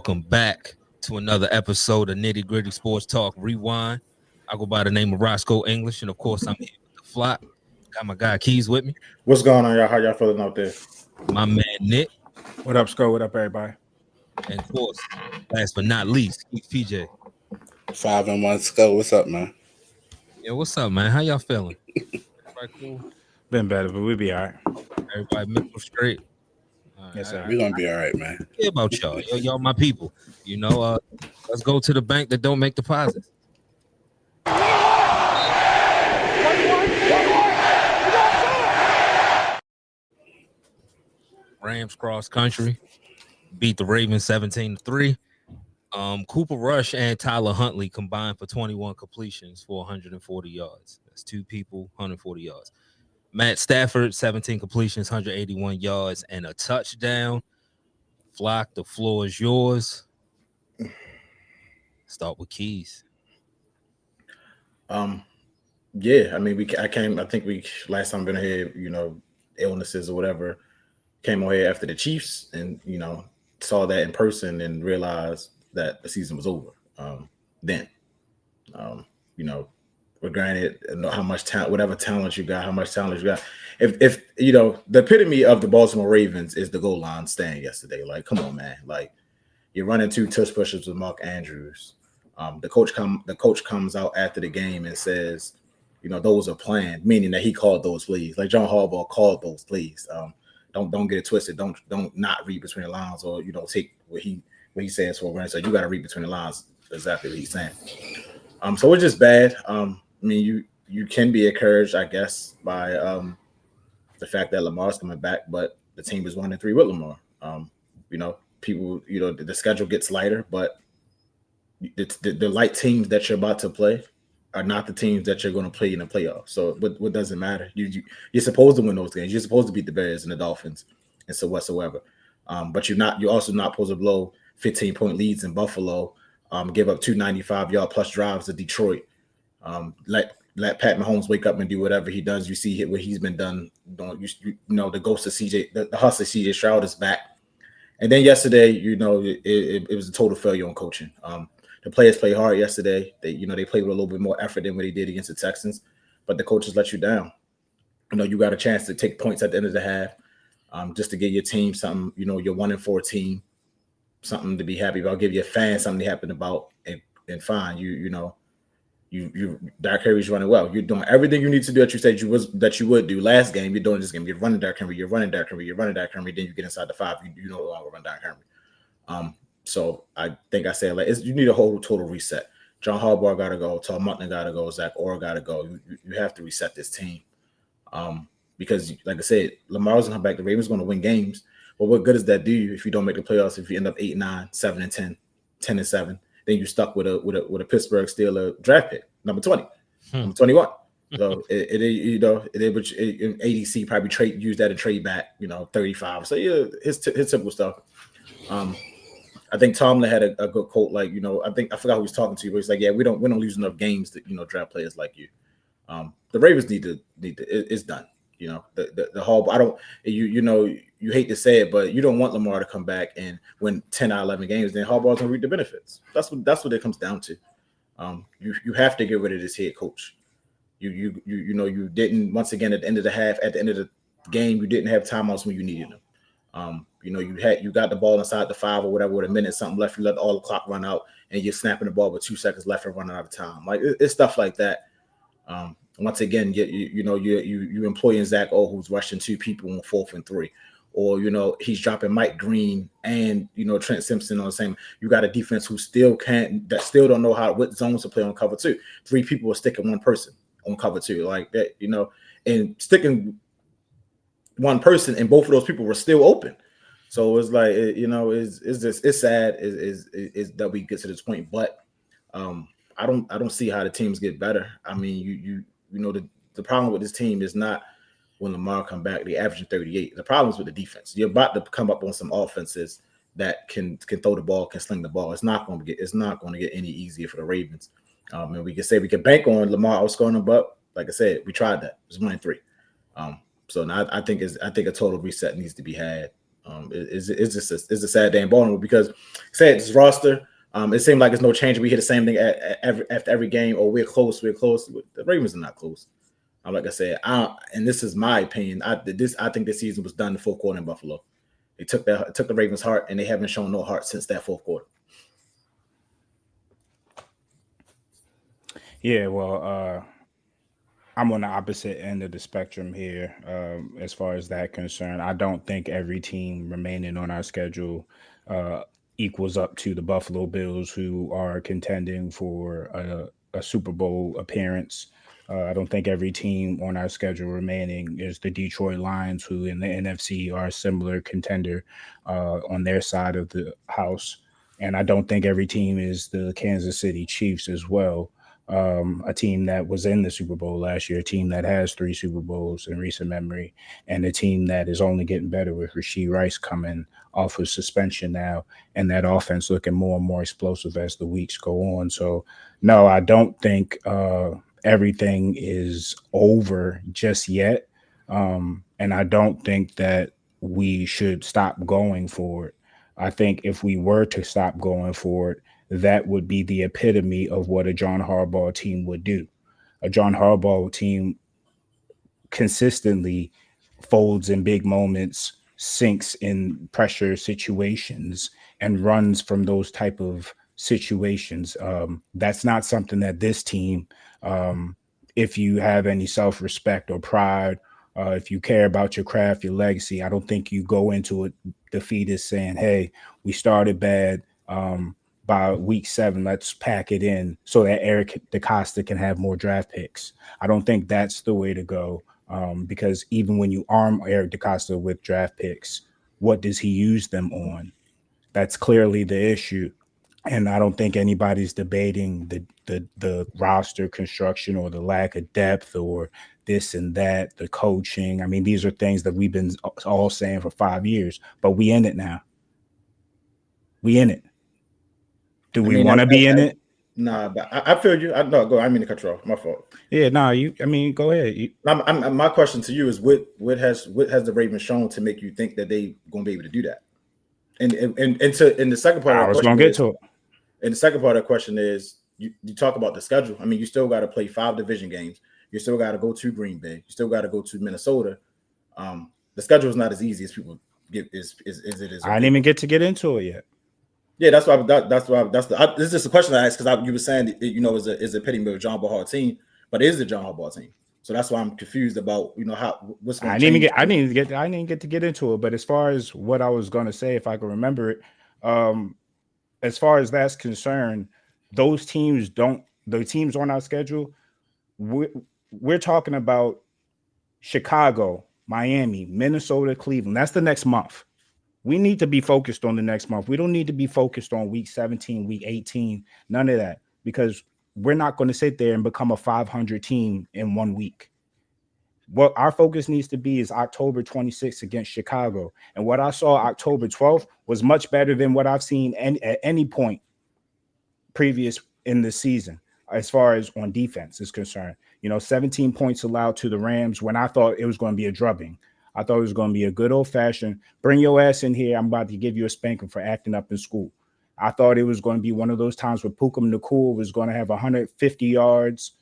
welcome back to another episode of Nitty Gritty Sports Talk Rewind. I go by the name of Roscoe English, and of course, I'm here with the flock. Got my guy Keys with me. What's going on, y'all? How y'all feeling out there? My man Nick. What up, Sco? What up, everybody? And of course, last but not least, Keith PJ. 5 and 1 Sco. What's up, man? Yeah, what's up, man? How y'all feeling? Everybody cool? Been better, but we'll be all right. Everybody mental straight? Yes, sir. We're gonna be all right, man. Care about y'all. Y'all my people. Let's go to the bank that don't make deposits. Rams cross country beat the Ravens 17-3. Cooper Rush and Tyler Huntley combined for 21 completions for 140 yards. That's two people, 140 yards. Matt Stafford, 17 completions, 181 yards, and a touchdown. Flock, the floor is yours. Start with Keys. Yeah, I mean, I think we last time been here, illnesses or whatever, came on here after the Chiefs and, saw that in person and realized that the season was over. Granted, how much talent, whatever talent you got, how much talent you got. If the epitome of the Baltimore Ravens is the goal line stand yesterday. Like, come on, man. Like, you're running two tush pushers with Mark Andrews. The coach comes out after the game and says, those are planned, meaning that he called those plays. Like John Harbaugh called those plays. Don't get it twisted. Don't not read between the lines, or take what he says for granted. So you got to read between the lines exactly what he's saying. So it's just bad. You can be encouraged, I guess, by the fact that Lamar's coming back, but the team is 1-3 with Lamar. People, the schedule gets lighter, but the light teams that you're about to play are not the teams that you're going to play in the playoffs. So what does it matter? You're supposed to win those games. You're supposed to beat the Bears and the Dolphins and so whatsoever. But you're also not supposed to blow 15-point leads in Buffalo, give up 295-yard plus drives to Detroit. Let Pat Mahomes wake up and do whatever he does. You see what he's been done. The ghost of CJ, the hustle CJ Stroud is back. And then yesterday, it was a total failure on coaching. The players played hard yesterday. They played with a little bit more effort than what they did against the Texans, but the coaches let you down. You got a chance to take points at the end of the half, just to give your team something. Your 1-4 team something to be happy about. Give your fans something to happen about, and fine. Derrick Henry's running well. You're doing everything you need to do that you said that you would do last game. You're doing this game. You're running Derrick Henry. You're running Derrick Henry. You're running Derrick Henry. Then you get inside the 5. You no longer run Derrick Henry. So I think I said you need a whole total reset. John Harbaugh got to go. Tom Mutton got to go. Zach Orr got to go. You have to reset this team. Because like I said, Lamar's gonna come back. The Ravens going to win games. But what good does that do you if you don't make the playoffs? If you end up 8-9, 7-10, 10-7, then you're stuck with a Pittsburgh Steelers draft pick, number 20, number 21. So ADC probably use that and trade back, 35. So yeah, his typical stuff. I think Tomlin had a good quote, I forgot who he was talking to, but he's like, yeah, we don't lose enough games to draft players like you. The Ravens need to it's done. The whole I don't you hate to say it, but you don't want Lamar to come back and win 10 out of 11 games. Then Harbaugh's gonna reap the benefits. That's what it comes down to. You have to get rid of this head coach. You didn't, once again, at the end of the half, at the end of the game, you didn't have timeouts when you needed them. You got the ball inside the 5 or whatever with a minute something left. You let all the clock run out, and you're snapping the ball with 2 seconds left and running out of time. Like it's stuff like that. Once again, you employing Zach O, who's rushing 2 people on 4th and 3, or he's dropping Mike Green and Trent Simpson on the same. You got a defense who still don't know what zones to play on cover 2. 3 people are sticking one person on cover 2, like that, and sticking one person, and both of those people were still open. So it's like it's sad is that we get to this point, but I don't see how the teams get better. I mean, the problem with this team is not when Lamar come back, they averaging 38. The problem is with the defense. You're about to come up on some offenses that can throw the ball, can sling the ball. It's not going to get any easier for the Ravens. And we can say we can bank on Lamar outscoring them, but like I said, we tried that. It was 1-3. So now I think a total reset needs to be had. It's a sad day in Baltimore because say this roster. It seemed like there's no change. We hear the same thing after every game. Oh, we're close. The Ravens are not close. Like I said, and this is my opinion. I think this season was done in the fourth quarter in Buffalo. They took the Ravens' heart, and they haven't shown no heart since that fourth quarter. Yeah, well, I'm on the opposite end of the spectrum here as far as that concerned. I don't think every team remaining on our schedule equals up to the Buffalo Bills, who are contending for a Super Bowl appearance. I don't think every team on our schedule remaining is the Detroit Lions, who in the NFC are a similar contender on their side of the house. And I don't think every team is the Kansas City Chiefs as well. A team that was in the Super Bowl last year, a team that has 3 Super Bowls in recent memory, and a team that is only getting better with Rashee Rice coming off of suspension now, and that offense looking more and more explosive as the weeks go on. So, no, I don't think everything is over just yet. And I don't think that we should stop going for it. I think if we were to stop going for it, that would be the epitome of what a John Harbaugh team would do. A John Harbaugh team consistently folds in big moments, sinks in pressure situations, and runs from those type of situations. That's not something that this team, if you have any self-respect or pride, if you care about your craft, your legacy, I don't think you go into it defeated saying, hey, we started bad. By week 7, let's pack it in so that Eric DeCosta can have more draft picks. I don't think that's the way to go because even when you arm Eric DeCosta with draft picks, what does he use them on? That's clearly the issue. And I don't think anybody's debating the roster construction or the lack of depth or this and that, the coaching. I mean, these are things that we've been all saying for 5 years, but we in it now. We in it. Do we want to be in it? Nah, but I feel you. No, go. I mean to cut you off. My fault. Yeah, no, go ahead. My question to you is, what has the Ravens shown to make you think that they going to be able to do that? And in the second part, I was going to get to it. And the second part of the question is, you talk about the schedule. I mean, you still got to play 5 division games. You still got to go to Green Bay. You still got to go to Minnesota. The schedule is not as easy as people get as it is. I didn't even get into it yet. Yeah, this is just a question I asked because you were saying that, is a epitome of John Harbaugh team, but it is the John Harbaugh team. So that's why I'm confused about what's going to change. I didn't get to get into it, but as far as what I was going to say, if I can remember it, as far as that's concerned, the teams on our schedule, we're talking about Chicago, Miami, Minnesota, Cleveland. That's the next month. We need to be focused on the next month. We don't need to be focused on week 17, week 18, none of that, because we're not going to sit there and become a 500 team in 1 week. What our focus needs to be is October 26th against Chicago. And what I saw October 12th was much better than what I've seen at any point previous in the season, as far as on defense is concerned. 17 points allowed to the Rams when I thought it was going to be a drubbing. I thought it was going to be a good old-fashioned, bring your ass in here, I'm about to give you a spanking for acting up in school. I thought it was going to be one of those times where Puka Nacua was going to have 150 yards,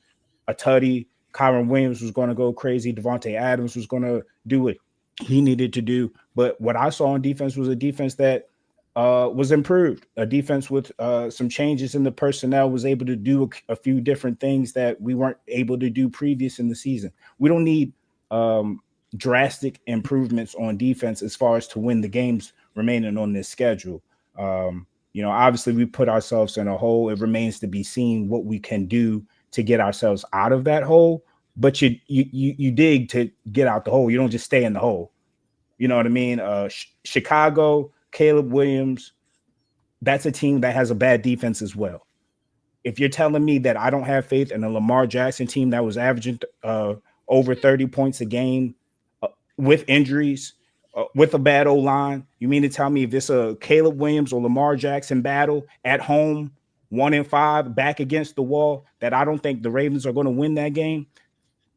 a tutty, Kyron Williams was going to go crazy, Devontae Adams was going to do what he needed to do. But what I saw on defense was a defense that was improved, a defense with some changes in the personnel, was able to do a few different things that we weren't able to do previous in the season. We don't need drastic improvements on defense as far as to win the games remaining on this schedule. Obviously we put ourselves in a hole. It remains to be seen what we can do to get ourselves out of that hole, but you dig to get out the hole. You don't just stay in the hole. You know what I mean? Chicago, Caleb Williams, that's a team that has a bad defense as well. If you're telling me that I don't have faith in a Lamar Jackson team that was averaging over 30 points a game with injuries, with a bad O-line, you mean to tell me if it's a Caleb Williams or Lamar Jackson battle at home, 1-5, back against the wall, that I don't think the Ravens are going to win that game?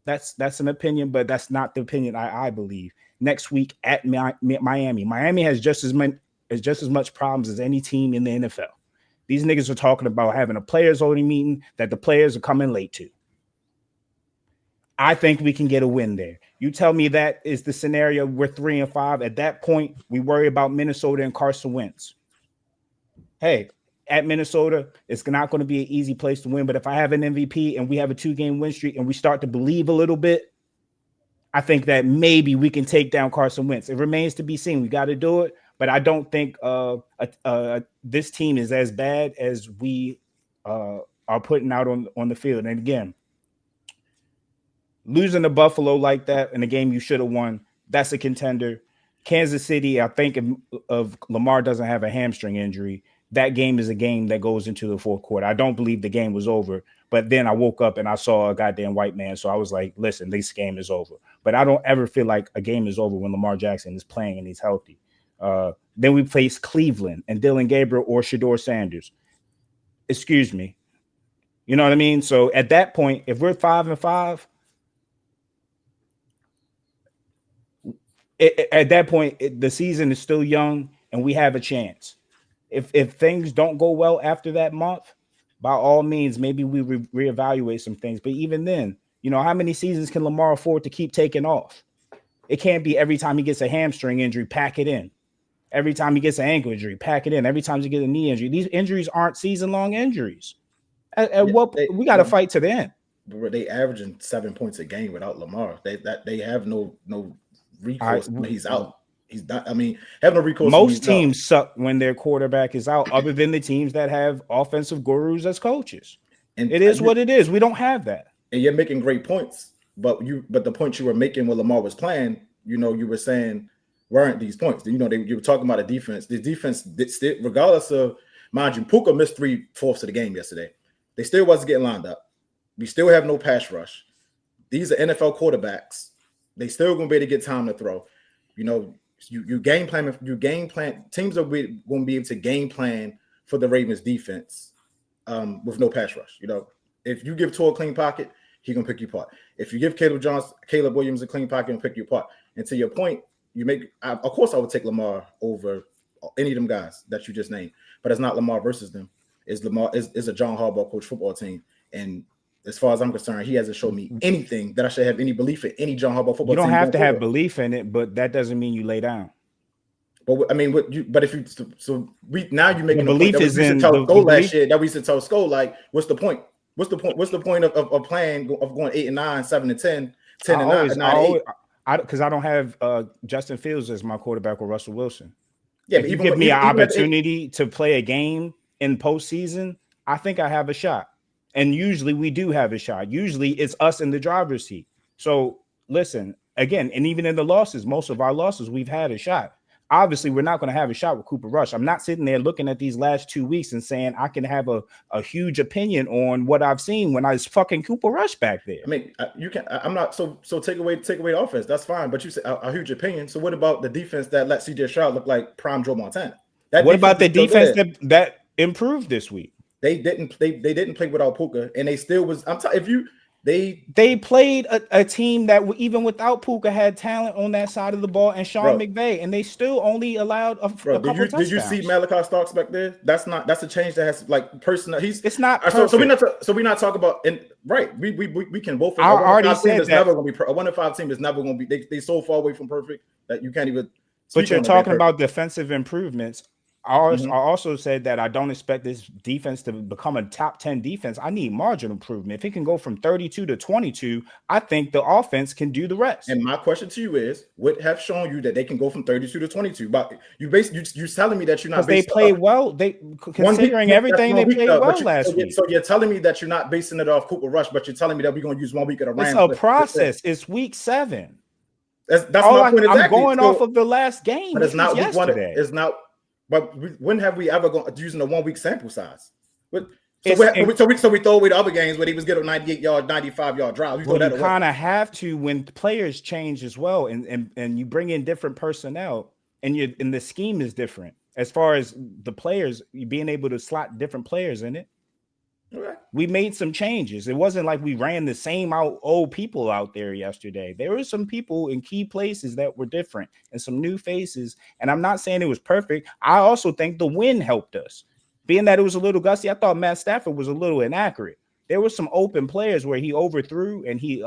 That's an opinion, but that's not the opinion I believe. Next week at Miami has just as much problems as any team in the NFL. These niggas are talking about having a players only meeting that the players are coming late to. I think we can get a win there. You tell me that is the scenario. We're 3-5. At that point, we worry about Minnesota and Carson Wentz. Hey, at Minnesota, it's not going to be an easy place to win. But if I have an MVP and we have a 2-game win streak and we start to believe a little bit, I think that maybe we can take down Carson Wentz. It remains to be seen. We got to do it. But I don't think this team is as bad as we are putting out on the field. And again, losing to Buffalo like that in a game you should have won, that's a contender. Kansas City, I think if Lamar doesn't have a hamstring injury, that game is a game that goes into the fourth quarter. I don't believe the game was over, but then I woke up and I saw a goddamn white man. So I was like, listen, this game is over. But I don't ever feel like a game is over when Lamar Jackson is playing and he's healthy. Then we face Cleveland and Dylan Gabriel or Shedeur Sanders. Excuse me. You know what I mean? So at that point, if we're 5-5, at that point, the season is still young and we have a chance. If things don't go well after that month, by all means, maybe we reevaluate some things. But even then, you know, how many seasons can Lamar afford to keep taking off? It can't be every time he gets a hamstring injury, pack it in. Every time he gets an ankle injury, pack it in. Every time he gets a knee injury. These injuries aren't season-long injuries. We got to fight to the end. But they averaging 7 points a game without Lamar. They have no recourse when he's out. He's not. I mean, have no recourse. Most teams suck when their quarterback is out, other than the teams that have offensive gurus as coaches. And it is what it is. We don't have that. And you're making great points, but the points you were making when Lamar was playing, you know, you were saying weren't these points. You know, you were talking about the defense. The defense, regardless of, mind you, Puka missed 3/4 of the game yesterday. They still wasn't getting lined up. We still have no pass rush. These are NFL quarterbacks. They still gonna be able to get time to throw. You know, you game plan. Teams are going to be able to game plan for the Ravens defense with no pass rush. You know, if you give Tua a clean pocket, he gonna pick you apart. If you give Caleb Williams a clean pocket, and pick you apart. And to your point, of course I would take Lamar over any of them guys that you just named, but it's not Lamar versus them. It's Lamar is a John Harbaugh coach football team, and as far as I'm concerned, he hasn't shown me anything that I should have any belief in any John Harbaugh football team. You don't have to have belief in it, but that doesn't mean you lay down. But I mean, now you're making the belief is in last year that we used to tell Skull, like, what's the point? What's the point of playing of going 8-9, 7-10, 10-9, 9-8? Because I don't have Justin Fields as my quarterback or Russell Wilson. Yeah, if you give me an opportunity to play a game in postseason, I think I have a shot. And usually we do have a shot. Usually it's us in the driver's seat. So listen, again, and even in the losses, most of our losses, we've had a shot. Obviously, we're not going to have a shot with Cooper Rush. I'm not sitting there looking at these last 2 weeks and saying I can have a huge opinion on what I've seen when I was fucking Cooper Rush back there. I mean, you can. I'm not. So take away the offense. That's fine. But you said a huge opinion. So what about the defense that let CJ Stroud look like prime Joe Montana? What about the defense that improved this week? They didn't play without Puka, and they still was. They played a team that even without Puka had talent on that side of the ball and Sean McVay, and they still only allowed a couple touchdowns. Did you see Malachi Starks back there? That's a change that has like personal. It's not perfect. So we're not talking about right. We can both. I already said that never going to be a 1-5 team is never going to be. They so far away from perfect that you can't even. But you're talking about defensive improvements. I also said that I don't expect this defense to become a top 10 defense. I need margin improvement. If it can go from 32 to 22, I think the offense can do the rest. And my question to you is, what have shown you that they can go from 32 to 22? But you're telling me that you're not. They played well. Considering everything, they played well last week. So you're telling me that you're not basing it off Cooper Rush, but you're telling me that we're going to use 1 week of the Rams. It's a process. It's week 7. That's my point. I'm going off of the last game. But it's not week 1. It's not. But when have we ever gone using a 1 week sample size? So we throw away the other games where he was getting 98 yard, 95 yard drives. You kind of have to when players change as well, and you bring in different personnel, and the scheme is different as far as the players being able to slot different players in it. Okay. We made some changes. It wasn't like we ran the same old people out there yesterday. There were some people in key places that were different and some new faces. And I'm not saying it was perfect. I also think the win helped us. Being that it was a little gusty, I thought Matt Stafford was a little inaccurate. There were some open players where he overthrew and he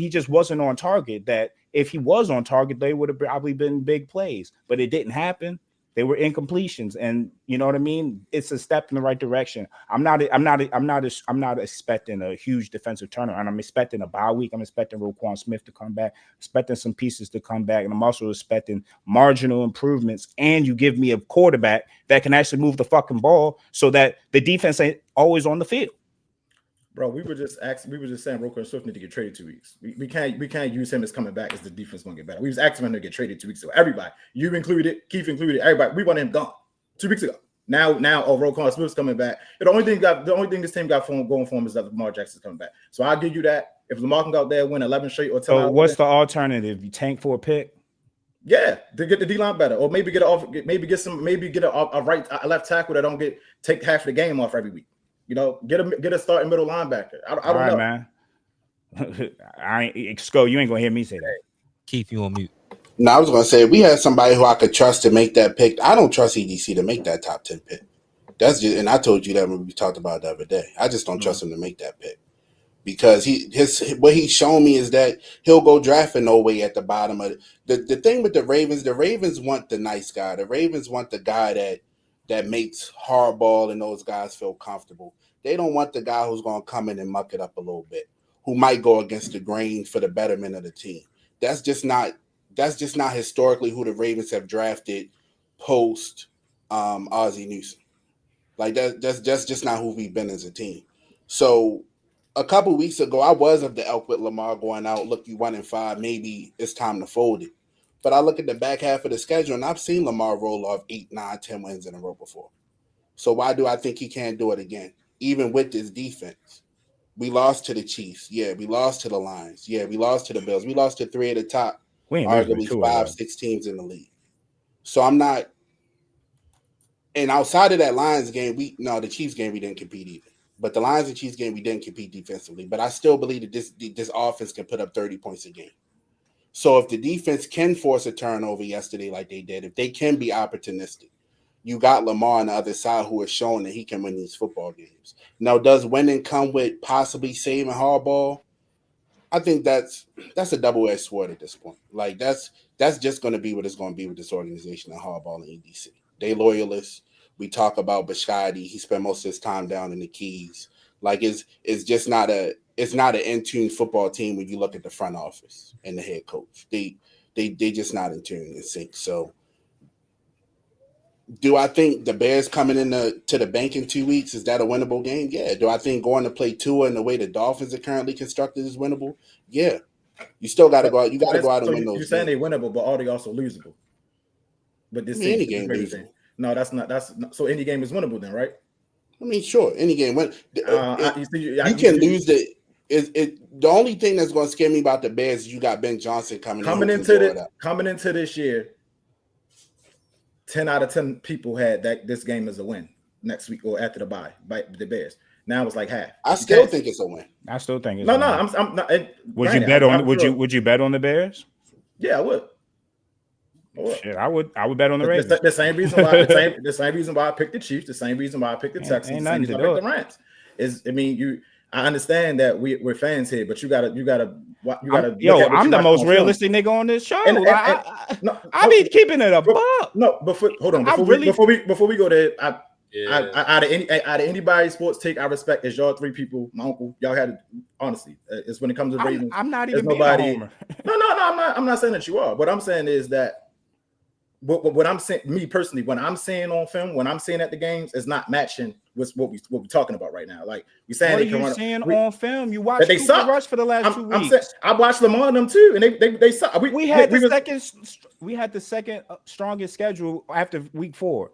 just wasn't on target. That if he was on target, they would have probably been big plays, but it didn't happen. They were incompletions, and you know what I mean. It's a step in the right direction. I'm not expecting a huge defensive turnaround. I'm expecting a bye week. I'm expecting Roquan Smith to come back. Expecting some pieces to come back, and I'm also expecting marginal improvements. And you give me a quarterback that can actually move the fucking ball, so that the defense ain't always on the field. Bro, we were just saying Roquan Swift need to get traded 2 weeks. We can't use him as coming back as the defense gonna get better. We was asking him to get traded 2 weeks ago. Everybody, you included, Keith included, everybody, we want him gone 2 weeks ago. Now, Roquan Swift's coming back. The only thing this team got going for him is that Lamar Jackson's coming back. So I'll give you that. If Lamar can go out there win 11 straight or 10. So what's the alternative? You tank for a pick? Yeah, to get the D line better, or maybe get a left tackle that take half the game off every week. You know, get a starting middle linebacker. I don't know, man. You ain't gonna hear me say that. Keith, you on mute. No, I was gonna say, if we had somebody who I could trust to make that pick. I don't trust EDC to make that top 10 pick. That's just, and I told you that when we talked about it the other day. I just don't trust him to make that pick because what he's shown me is that he'll go draft in no way at the bottom of it. The thing with the Ravens want the nice guy. The Ravens want the guy that makes Harbaugh and those guys feel comfortable. They don't want the guy who's going to come in and muck it up a little bit, who might go against the grain for the betterment of the team. That's just not historically who the Ravens have drafted post Ozzie Newsome. Like that's just not who we've been as a team. So a couple weeks ago, I was of the elk with Lamar going out. Look, you 1-5. Maybe it's time to fold it. But I look at the back half of the schedule, and I've seen Lamar roll off 8, 9, 10 wins in a row before. So why do I think he can't do it again? Even with this defense. We lost to the Chiefs. Yeah, we lost to the Lions. Yeah, we lost to the Bills. We lost to 3 of the top, arguably 5, 6 teams in the league. So I'm not – and outside of that Lions game, the Chiefs game, we didn't compete either. But the Lions and Chiefs game, we didn't compete defensively. But I still believe that this offense can put up 30 points a game. So if the defense can force a turnover yesterday like they did, if they can be opportunistic, you got Lamar on the other side who has shown that he can win these football games. Now, does winning come with possibly saving Harbaugh? I think that's a double-edged sword at this point. Like that's just going to be what it's going to be with this organization and Harbaugh and EDC. They loyalists. We talk about Biscotti. He spent most of his time down in the Keys. Like it's just not it's not an in-tune football team when you look at the front office and the head coach. They just not in tune and sync. So do I think the Bears coming to the bank in 2 weeks, is that a winnable game? Yeah. Do I think going to play Tua in the way the Dolphins are currently constructed is winnable? Yeah. You still got to go out. You got to go out and win those. You're saying they're winnable, but are they also losable? But this any game losable. No, that's not. So any game is winnable then, right? I mean, sure, any game win. You can lose the. The only thing that's going to scare me about the Bears is you got Ben Johnson coming into this year. 10 out of 10 people had that this game is a win next week or after the bye by the Bears. Now it's like half. I still think it's a win. I still think it's no. I'm not. Would you bet on? Would you bet on the Bears? Yeah, I would. Shit, I would bet on the Ravens. The same reason why the same reason why I picked the Chiefs, the same reason why I picked the Texans, ain't the same nothing reason to I picked the Rams. I understand that we're fans here, but you gotta. I'm the most realistic nigga on this show. I be keeping it a buck. No, hold on. Before we go there, out of anybody's sports take, I respect is y'all 3 people. My uncle, y'all had honestly. It's when it comes to Ravens. I'm not even being a homer. No. I'm not saying that you are. What I'm saying is that. What I'm saying, me personally, when I'm seeing on film, when I'm seeing at the games, is not matching with what we're talking about right now. Like we saying, what are you seeing on film? You watched Cooper Rush for the last 2 weeks. I watched Lamar and them too, and they suck. We had the second strongest schedule after week 4,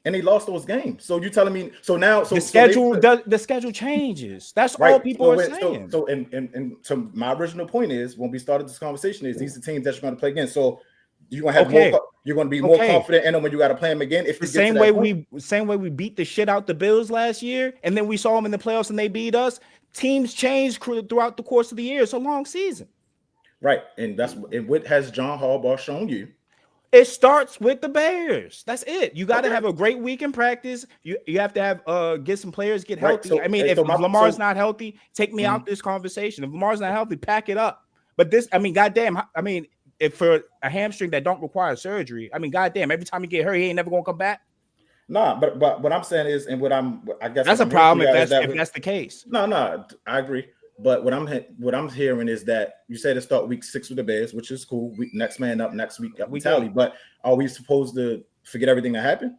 and they lost those games. So you telling me? So now, the schedule changes. That's right. All people are saying. And so my original point is when we started this conversation is these are teams that you're going to play against. So you're gonna You're going to be more confident in them when you got to play them again. If the same way we beat the shit out the Bills last year, and then we saw them in the playoffs and they beat us. Teams change throughout the course of the year. It's a long season, right? And what has John Harbaugh shown you? It starts with the Bears. That's it. You got to have a great week in practice. You have to have get some players get healthy. Right. So, I mean, if Lamar's not healthy, take me out this conversation. If Lamar's not healthy, pack it up. But this, I mean, goddamn, I mean. If for a hamstring that don't require surgery, I mean, goddamn, every time you get hurt, he ain't never gonna come back. Nah, but what I'm saying is, and I guess that's a problem if that's the case. No, I agree. But what I'm hearing is that you say to start week 6 with the Bears, which is cool. Next man up next week we tally. But are we supposed to forget everything that happened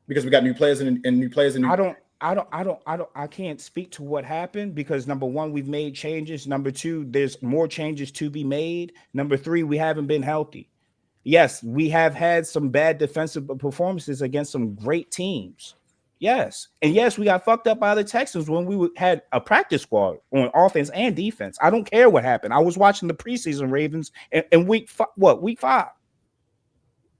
because we got new players and new players and new... I can't speak to what happened because number one, we've made changes. Number two, there's more changes to be made. Number three, we haven't been healthy. Yes, we have had some bad defensive performances against some great teams. Yes. And yes, we got fucked up by the Texans when we had a practice squad on offense and defense. I don't care what happened. I was watching the preseason Ravens in week 5. I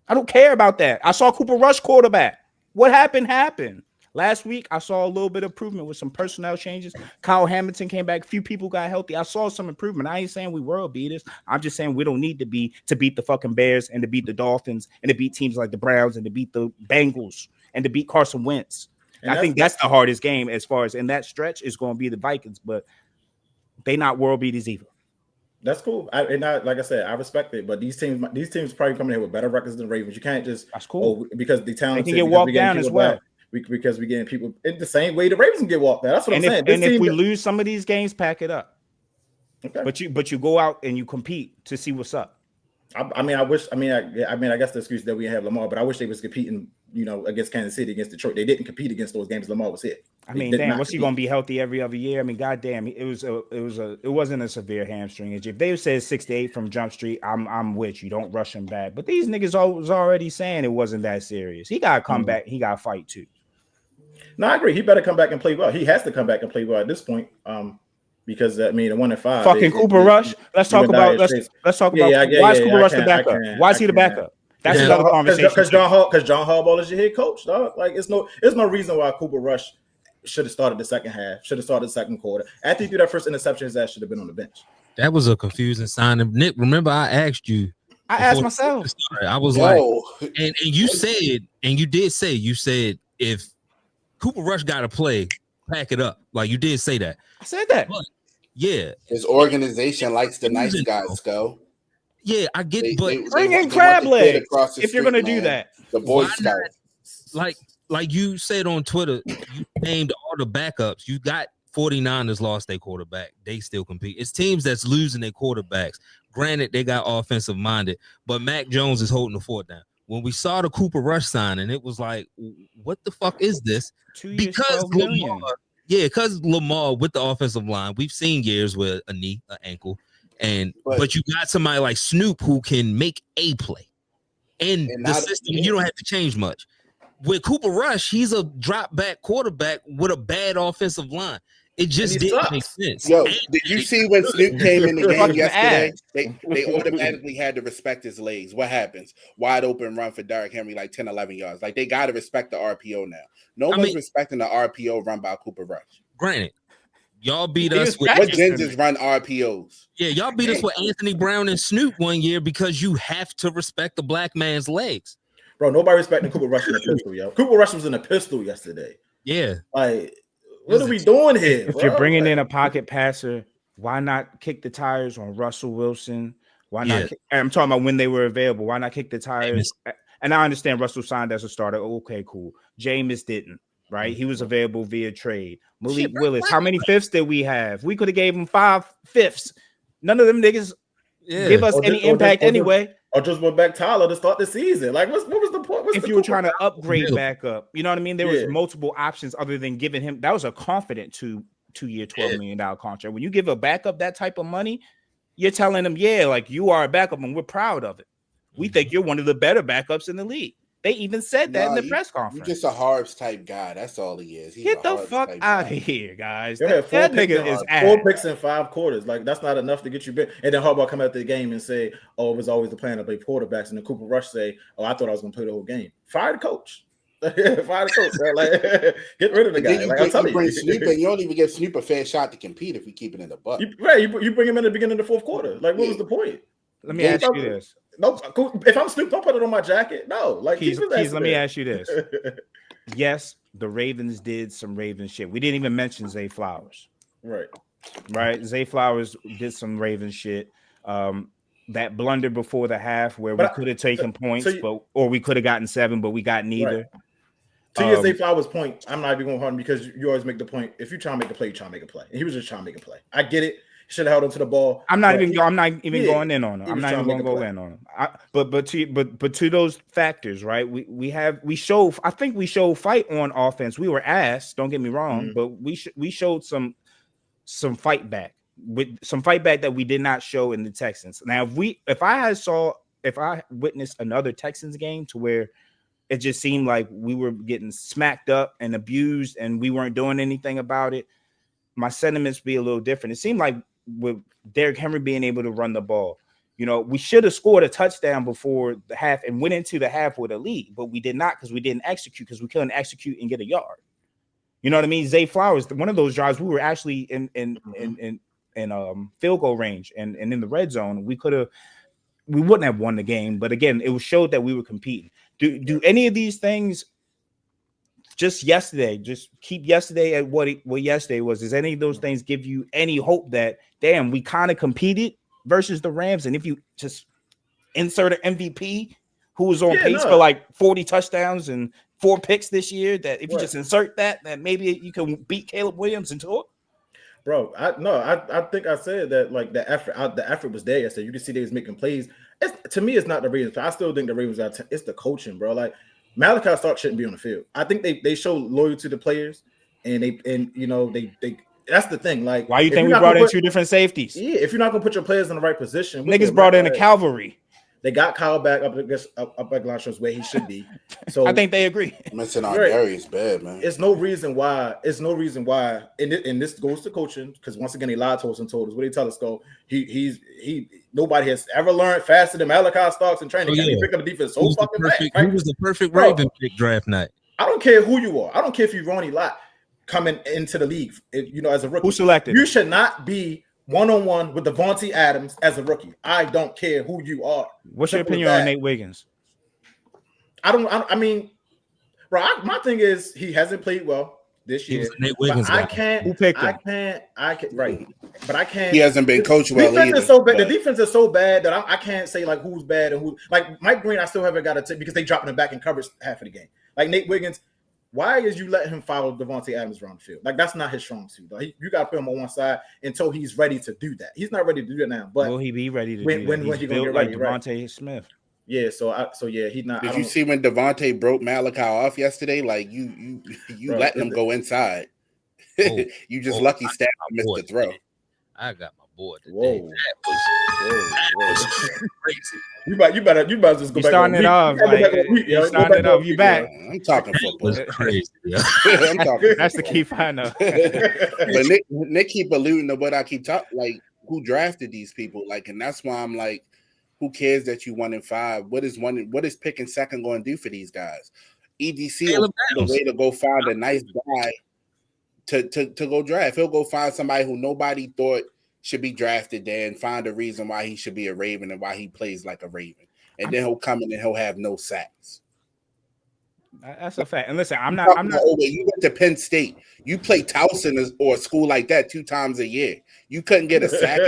don't care about that. I saw Cooper Rush quarterback. What happened. Last week, I saw a little bit of improvement with some personnel changes. Kyle Hamilton came back. A few people got healthy. I saw some improvement. I ain't saying we world beaters. I'm just saying we don't need to beat the fucking Bears and to beat the Dolphins and to beat teams like the Browns and to beat the Bengals and to beat Carson Wentz. And I think that's the hardest game as far as in that stretch is going to be the Vikings, but they not world beaters either. That's cool. Like I said, I respect it. But these teams probably coming here with better records than the Ravens. You can't just because the talent can get walked down as well. Because we're getting people in the same way the Ravens can get walked down. That's what I'm saying. If we lose some of these games, pack it up. Okay. But you go out and you compete to see what's up. I guess the excuse that we have Lamar, but I wish they was competing, against Kansas City, against Detroit. They didn't compete against those games. Lamar was hit. What's he gonna be healthy every other year? I mean, goddamn, it wasn't a severe hamstring injury. If they said 6 to 8 from Jump Street, I'm with you. Don't rush him back. But these niggas was already saying it wasn't that serious. He gotta come back. He gotta fight too. No, I agree. He better come back and play well. He has to come back and play well at this point. Because the 1-5. Fucking Cooper Rush. Let's talk about why is Cooper Rush the backup? Why is he the backup? That's another conversation. Because John Harbaugh is your head coach, dog. Like it's no reason why Cooper Rush should have started the second half, should have started the second quarter. After he threw that first interception, his ass should have been on the bench. That was a confusing sign. And Nick, remember I asked you. I asked myself. I was like, and you said, and you did say, you said if Cooper Rush got to play, pack it up. Like you did say that. I said that. But, yeah. His organization likes the nice guys, go. Yeah, I get it, but bring in crab legs if you're gonna do that. The Boy Scouts. Like you said on Twitter, you named all the backups. You got 49ers lost their quarterback. They still compete. It's teams that's losing their quarterbacks. Granted, they got offensive minded, but Mac Jones is holding the fort down. When we saw the Cooper Rush signing, it was like, what the fuck is this? 2 years, because Lamar with the offensive line, we've seen years with a knee, an ankle, but you got somebody like Snoop who can make a play. And the system, you don't have to change much. With Cooper Rush, he's a drop back quarterback with a bad offensive line. It just didn't make sense. Yo, did you see when Snoop came in the game yesterday? They automatically had to respect his legs. What happens? Wide open run for Derrick Henry, like 10, 11 yards. Like, they got to respect the RPO now. No one's respecting the RPO run by Cooper Rush. Granted, y'all beat us with... What gingers run RPOs? Yeah, y'all beat us with Anthony Brown and Snoop one year because you have to respect the black man's legs. Bro, nobody respecting Cooper Rush in a pistol, yo. Cooper Rush was in a pistol yesterday. Yeah. Like... What are we doing here? If you're bringing in a pocket passer, why not kick the tires on Russell Wilson? Why not? I'm talking about when they were available. Why not kick the tires? And I understand Russell signed as a starter. Okay, cool. Jameis didn't, right? He was available via trade. Malik Willis. How many fifths did we have? We could have gave him 5 fifths. None of them niggas give us any impact anyway. Or just went back Tyler to start the season. Like, what was the point? If you were trying to upgrade back up, you know what I mean? There was multiple options other than giving him. That was a confident two-year, $12 million contract. When you give a backup that type of money, you're telling them, like you are a backup and we're proud of it. We think you're one of the better backups in the league. They even said that in the press You're conference. just a Harbs type guy. That's all he is. He's Get the Harbs fuck type out guy. of here, guys. You had That nigga is four picks in 5 quarters. Like, that's not enough to get you big. And then Harbaugh come out the game and say, "Oh, it was always the plan to play quarterbacks." And then Cooper Rush say, "Oh, I thought I was going to play the whole game." Fire the coach. Fire the coach. Like, get rid of the guy. Like, I'm telling you. Snoop, and you don't even give Snoop a fair shot to compete if we keep it in the butt. You bring him in the beginning of the 4th quarter. Like, what was the point? Let me ask you this. No, if I'm Snoop, don't put it on my jacket. No, like, Keys, let me ask you this. Yes, the Ravens did some Raven shit. We didn't even mention Zay Flowers. Right. Zay Flowers did some Raven shit. That blunder before the half where we could have taken points, or we could have gotten 7, but we got neither. Right. To your Zay Flowers point, I'm not even going to harm because you always make the point. If you try to make a play, you try to make a play. And he was just trying to make a play. I get it. Should have held onto the ball. I'm not even going in on him. I'm not even going to go in on him. But to those factors, right? We show. I think we showed fight on offense. We were ass. Don't get me wrong, but we showed some fight back with some fight back that we did not show in the Texans. Now, if I witnessed another Texans game to where it just seemed like we were getting smacked up and abused and we weren't doing anything about it, my sentiments be a little different. It seemed like with Derrick Henry being able to run the ball, we should have scored a touchdown before the half and went into the half with a lead, but we did not because we didn't execute because we couldn't execute and get a yard. You know what I mean? Zay Flowers, one of those drives, we were actually in field goal range and in the red zone. We wouldn't have won the game, but again, it showed that we were competing. Do any of these things just keep yesterday at what yesterday was? Does any of those things give you any hope that, damn, we kind of competed versus the Rams? And if you just insert an MVP who was on pace for like 40 touchdowns and 4 picks this year, that if you just insert that maybe you can beat Caleb Williams into it? Bro, I think I said that, like, the effort was there yesterday. You can see they was making plays. To me, it's not the Ravens. I still think the Ravens it's the coaching, bro. Like, Malachi Stark shouldn't be on the field. I think they show loyalty to the players, and they that's the thing. Like, why you think we brought in 2 different safeties? Yeah, if you're not gonna put your players in the right position, niggas brought in a cavalry. They got Kyle back up at Glasshow's where he should be. So I think they agree. Missing on Gary is bad, man. It's no reason why. And this goes to coaching, because once again, they lied to us and told us. What they tell us, go, nobody has ever learned faster than Malachi Starks in training. He picked up the defense so fucking fast. He was the perfect Raven pick draft night. I don't care who you are. I don't care if you're Ronnie Lott coming into the league, as a rookie. Who selected? You should not be one-on-one with Devontae Adams as a rookie. I don't care who you are. What's your opinion on Nate Wiggins? I mean, bro, my thing is he hasn't played well this year. Nate Wiggins. I can't. Who picked him? I can't. Right, but I can't. He hasn't been coached well. Defense is so bad. The defense is so bad that I can't say like who's bad and who. Like Mike Green, I still haven't got to take because they dropping him back in coverage half of the game. Like Nate Wiggins. Why is you letting him follow Devontae Adams around the field? Like, that's not his strong suit. Like, you got to put him on one side until he's ready to do that. He's not ready to do that now. But will he be ready to when, do when, that? when he built gonna get like ready, Devontae right? Smith. Yeah, so he's not. Did you see when Devontae broke Malachi off yesterday? Like you letting him go inside. You just lucky Staff missed the throw. I got my boy today. Whoa. That was crazy. You better just go back. Starting it off. You starting it off. You back. I'm talking football. That's crazy. Yeah. I'm talking. That's the key final. But Nick keep alluding to what I keep talking. Like, who drafted these people? Like, and that's why I'm like, who cares that you 1-5? What is picking second going to do for these guys? EDC will find a way to go find a nice guy to go draft. He'll go find somebody who nobody thought should be drafted there and find a reason why he should be a Raven and why he plays like a Raven. And then he'll come in and he'll have no sacks. That's a fact. And listen, I'm not. You went to Penn State. You play Towson or a school like that 2 times a year. You couldn't get a sack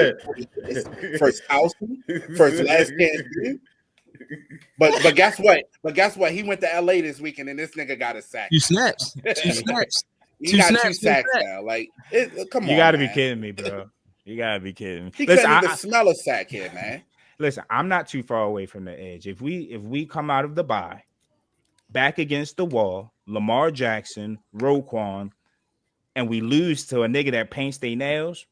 first Towson, first last chance. But guess what? He went to LA this weekend and this nigga got a sack. 2 snaps. 2 snaps. He got 2 sacks now. Like, come on. You got to be kidding me, bro. You gotta be kidding me. He couldn't even smell a sack here, man. Listen, I'm not too far away from the edge. If we come out of the bye, back against the wall, Lamar Jackson, Roquan, and we lose to a nigga that paints their nails,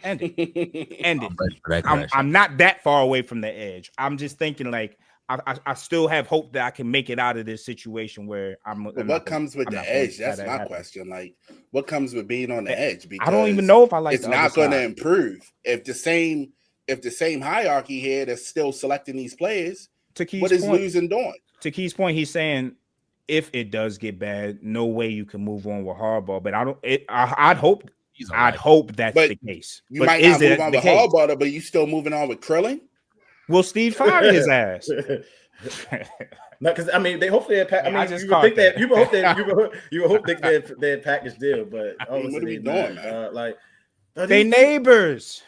end it. I'm not that far away from the edge. I'm just thinking like I still have hope that I can make it out of this situation where what comes with the edge? That's my question. Like, what comes with being on the edge? Because I don't even know if I like it's not going to improve if the same hierarchy here that's still selecting these players. What is losing doing? To Key's point, he's saying if it does get bad, no way you can move on with Harbaugh. But I'd hope that's the case. You might not move on with Harbaugh, but you still moving on with Krillin? Will Steve fire his ass? No, because I mean, they hopefully you would hope they're package deal, but what are we doing, man? Like they neighbors.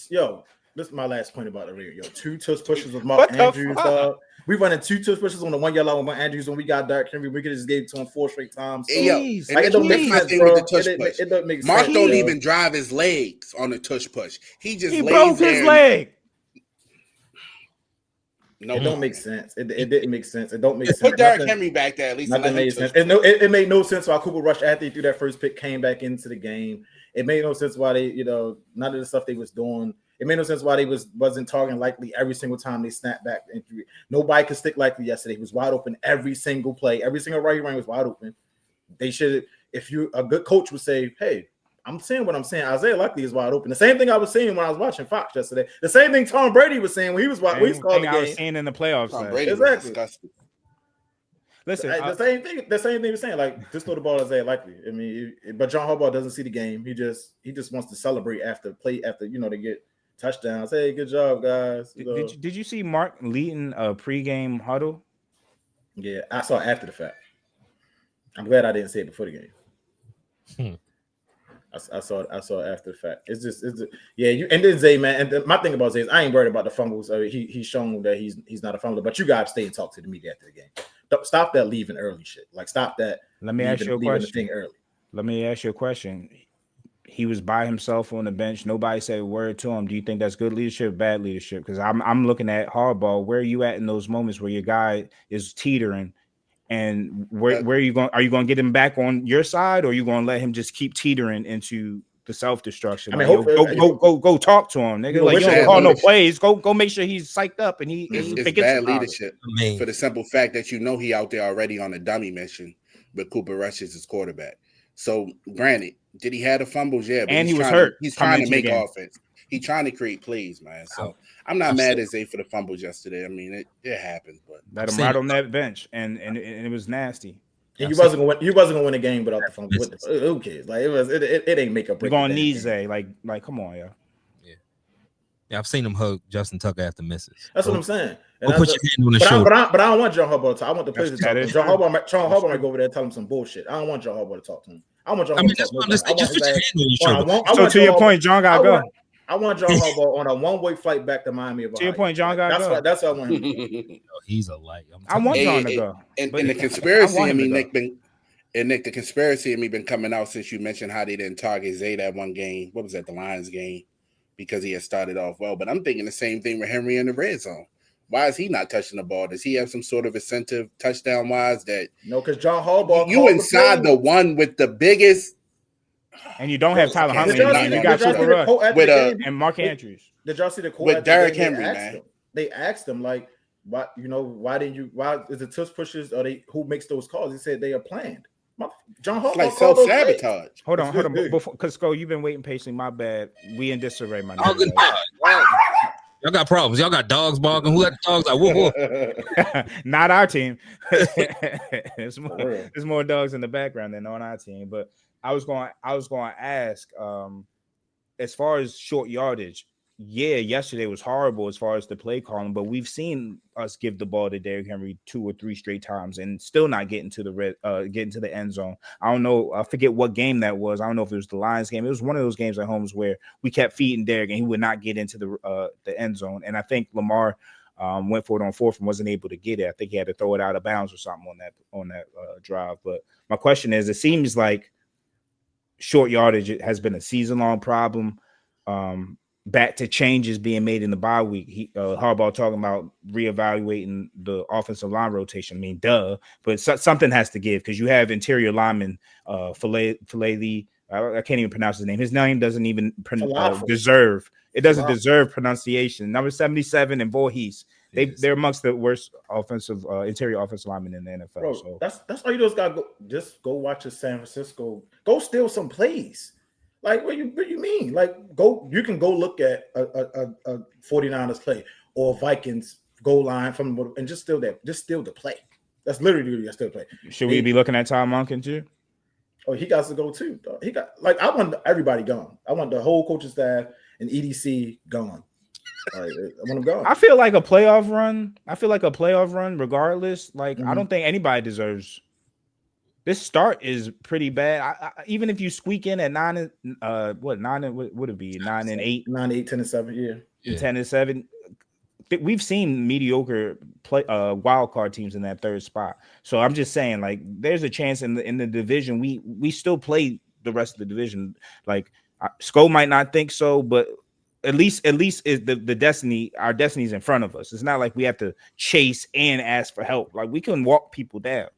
Yo, this is my last point about the radio. Yo, 2 tush pushes with Mark Andrews. We running 2 tush pushes on the 1 yard line with Mark Andrews, and we got Derrick Henry. We could just gave it to him 4 straight times. So, it don't make sense, bro. It doesn't make sense. Mark don't even drive his legs on the tush push. He broke his leg. No, it don't make sense. It didn't make sense. It don't make sense. Put Derrick Henry back there at least. Nothing made sense. It made no sense why Cooper Rush, after he threw that first pick, came back into the game. It made no sense why they, none of the stuff they was doing. It made no sense why they wasn't targeting Likely every single time they snapped back. Nobody could stick Likely yesterday. He was wide open every single play. Every single right ran was wide open. They should, a good coach would say, hey, I'm saying what I'm saying. Isaiah Likely is wide open. The same thing I was saying when I was watching Fox yesterday. The same thing Tom Brady was saying when he was watching. I was seeing in the playoffs. Tom Brady was disgusting. Listen, the same thing he was saying. Like, just throw the ball to Isaiah Likely. I mean, but John Harbaugh doesn't see the game. He just wants to celebrate after they get touchdowns. Hey, good job, guys. Did you see Mark leading a pregame huddle? Yeah, I saw it after the fact. I'm glad I didn't say it before the game. I saw it after the fact. It's just you and then Zay, man. And my thing about Zay is I ain't worried about the fumbles. He's shown that he's not a fumbler. But you guys stay and talk to the media after the game. Stop that leaving early shit. Like, stop that. Let me ask you a question. The thing early. Let me ask you a question. He was by himself on the bench. Nobody said a word to him. Do you think that's good leadership, bad leadership? Because I'm looking at Harbaugh. Where are you at in those moments where your guy is teetering? And where are you going? Are you going to get him back on your side, or are you going to let him just keep teetering into the self-destruction? I mean, go talk to him, nigga. Like, you don't call no plays. Go make sure he's psyched up and it's bad leadership for the simple fact that he out there already on a dummy mission with Cooper Rush as his quarterback. So, granted, did he have the fumbles? Yeah, but he was hurt. He's trying to make offense. He's trying to create plays, man. So I'm not mad at Zay for the fumbles yesterday. I mean, it happened, but let him right on that bench, and it was nasty. And you wasn't gonna win a game without the fumble. Who cares? Like, it ain't make up. We're gonna need Zay. Like, come on, yeah. Yeah, I've seen him hug Justin Tucker after misses. That's what I'm saying. Put your hand on the shoulder. But I don't want John Harbaugh to talk. I want the players to talk. John Harbaugh might go over there and tell him some bullshit. I don't want John Harbaugh to talk to him. I want John Harbaugh to talk to him. Just put your hand on your shoulder. So to your point, John got to go. I want John Harbaugh on a one-way flight back to Miami. To your point, John got to go. That's what I want him to do. He's a light. I want John to go. And the conspiracy, Nick, the conspiracy of me been coming out since you mentioned how they didn't target Zay that one game. What was that, the Lions game? Because he had started off well. But I'm thinking the same thing with Henry in the red zone. Why is he not touching the ball? Does he have some sort of incentive touchdown-wise that... No, because John Harbaugh... You inside the one with the biggest... And you don't have Tyler Huntley. You got Cooper Rush and Mark Andrews. Did y'all see the quote with Derrick Henry, man? They asked him, like, why is the tush pushers, who makes those calls? He said they are planned. John Harbaugh, like self-sabotage. Hold on. Because Sko, you've been waiting patiently. My bad. We in disarray, my nigga. Y'all got problems. Y'all got dogs barking. Who let the dogs out? Whoa. Not our team. There's more dogs in the background than on our team. But I was going to ask, as far as short yardage. Yeah, yesterday was horrible as far as the play calling, but we've seen us give the ball to Derrick Henry 2 or 3 straight times and still not getting to the end zone. I don't know. I forget what game that was. I don't know if it was the Lions game. It was one of those games at home where we kept feeding Derrick and he would not get into the end zone. And I think Lamar went for it on 4th and wasn't able to get it. I think he had to throw it out of bounds or something on that drive. But my question is, it seems like short yardage has been a season-long problem. Back to changes being made in the bye week. Harbaugh talking about reevaluating the offensive line rotation. I mean, duh, but something has to give because you have interior lineman Filele. I can't even pronounce his name. His name doesn't even deserve. It doesn't deserve pronunciation. Number 77 and Voorhees. They're amongst the worst offensive interior offensive linemen in the NFL. Bro, so that's all you just gotta go. Just go watch the San Francisco. Go steal some plays. Like what you mean? Like you can go look at a 49ers play or Vikings goal line from and just steal the play. That's literally just still play. Should we be looking at Tom Monken too? Oh, he got to go too. Dog. He got I want everybody gone. I want the whole coaching staff and EDC gone. I want them gone. I feel like a playoff run. Regardless, like I don't think anybody deserves. This start is pretty bad. Even if you squeak in at 9 what would it be? 9 and 8, 9, 8, 10 and 7, yeah. 10 and 7. We've seen mediocre wild card teams in that third spot. So I'm just saying, like, there's a chance in the division. We still play the rest of the division. Like, Sko might not think so, but at least is the destiny. Our destiny is in front of us. It's not like we have to chase and ask for help. Like, we can walk people down.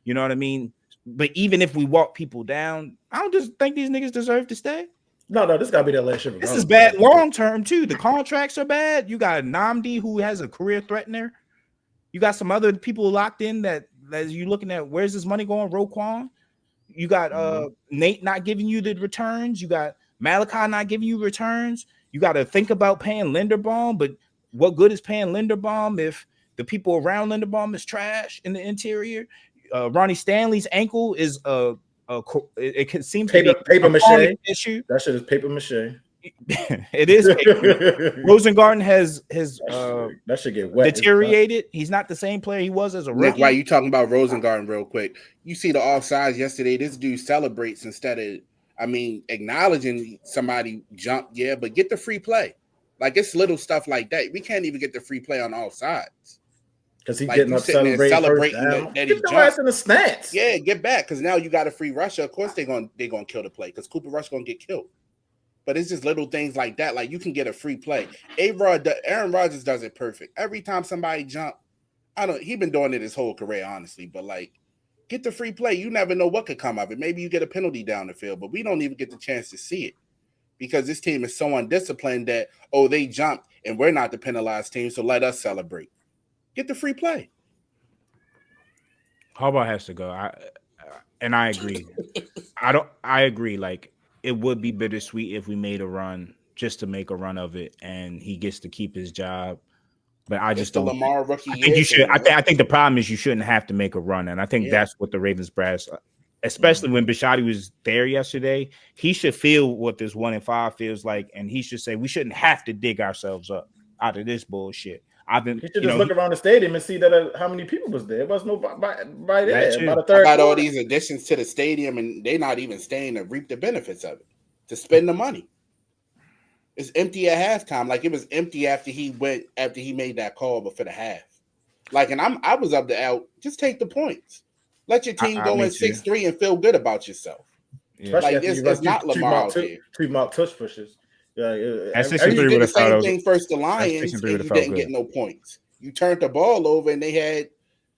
You know what I mean? But even if we walk people down, I don't just think these niggas deserve to stay. No, this gotta be their last year. This is bad long term too. The contracts are bad. You got Namdi who has a career threatener. You got some other people locked in that you looking at. Where's this money going? Roquan. You got Nate not giving you the returns. You got Malachi not giving you returns. You got to think about paying Linderbaum, but what good is paying Linderbaum if the people around Linderbaum is trash in the interior? Ronnie Stanley's ankle is it seems to be paper mache issue. That shit is paper mache. It is. Rosengarten has that should get wet. Deteriorated. He's not the same player he was as a rookie. Nick, why you talking about Rosengarten real quick? You see the offsides yesterday. This dude celebrates instead of, acknowledging somebody jump. Yeah, but get the free play. Like, it's little stuff like that. We can't even get the free play on offsides. Because he's getting up celebrating that he jumped. Ass in the stats. Yeah, get back. Because now you got a free rusher. Of course they're gonna kill the play because Cooper Rush gonna get killed. But it's just little things like that. Like, you can get a free play. Aaron Rodgers does it perfect. Every time somebody jump, he's been doing it his whole career, honestly. But like, get the free play. You never know what could come of it. Maybe you get a penalty down the field, but we don't even get the chance to see it because this team is so undisciplined that they jumped and we're not the penalized team, so let us celebrate. Get the free play. Harbaugh has to go. I agree. I agree. Like, it would be bittersweet if we made a run just to make a run of it, and he gets to keep his job. But I just don't. Lamar rookie. I think you should. I think the problem is you shouldn't have to make a run, and I think that's what the Ravens brass, especially when Bisciotti was there yesterday, he should feel what this 1-5 feels like, and he should say we shouldn't have to dig ourselves up out of this bullshit. You should just look around the stadium and see that how many people was there. There was nobody there. About a third. About all these additions to the stadium, and they're not even staying to reap the benefits of it, to spend the money. It's empty at halftime. Like, it was empty after he made that call before the half. Like, and I was up to out. Just take the points. Let your team go in 6-3 and feel good about yourself. Yeah. Like, it's not Lamar out there. Two mock touch pushes. Yeah, at 6-3 you did the same thing first the Lions, and you didn't get no points. You turned the ball over, and they had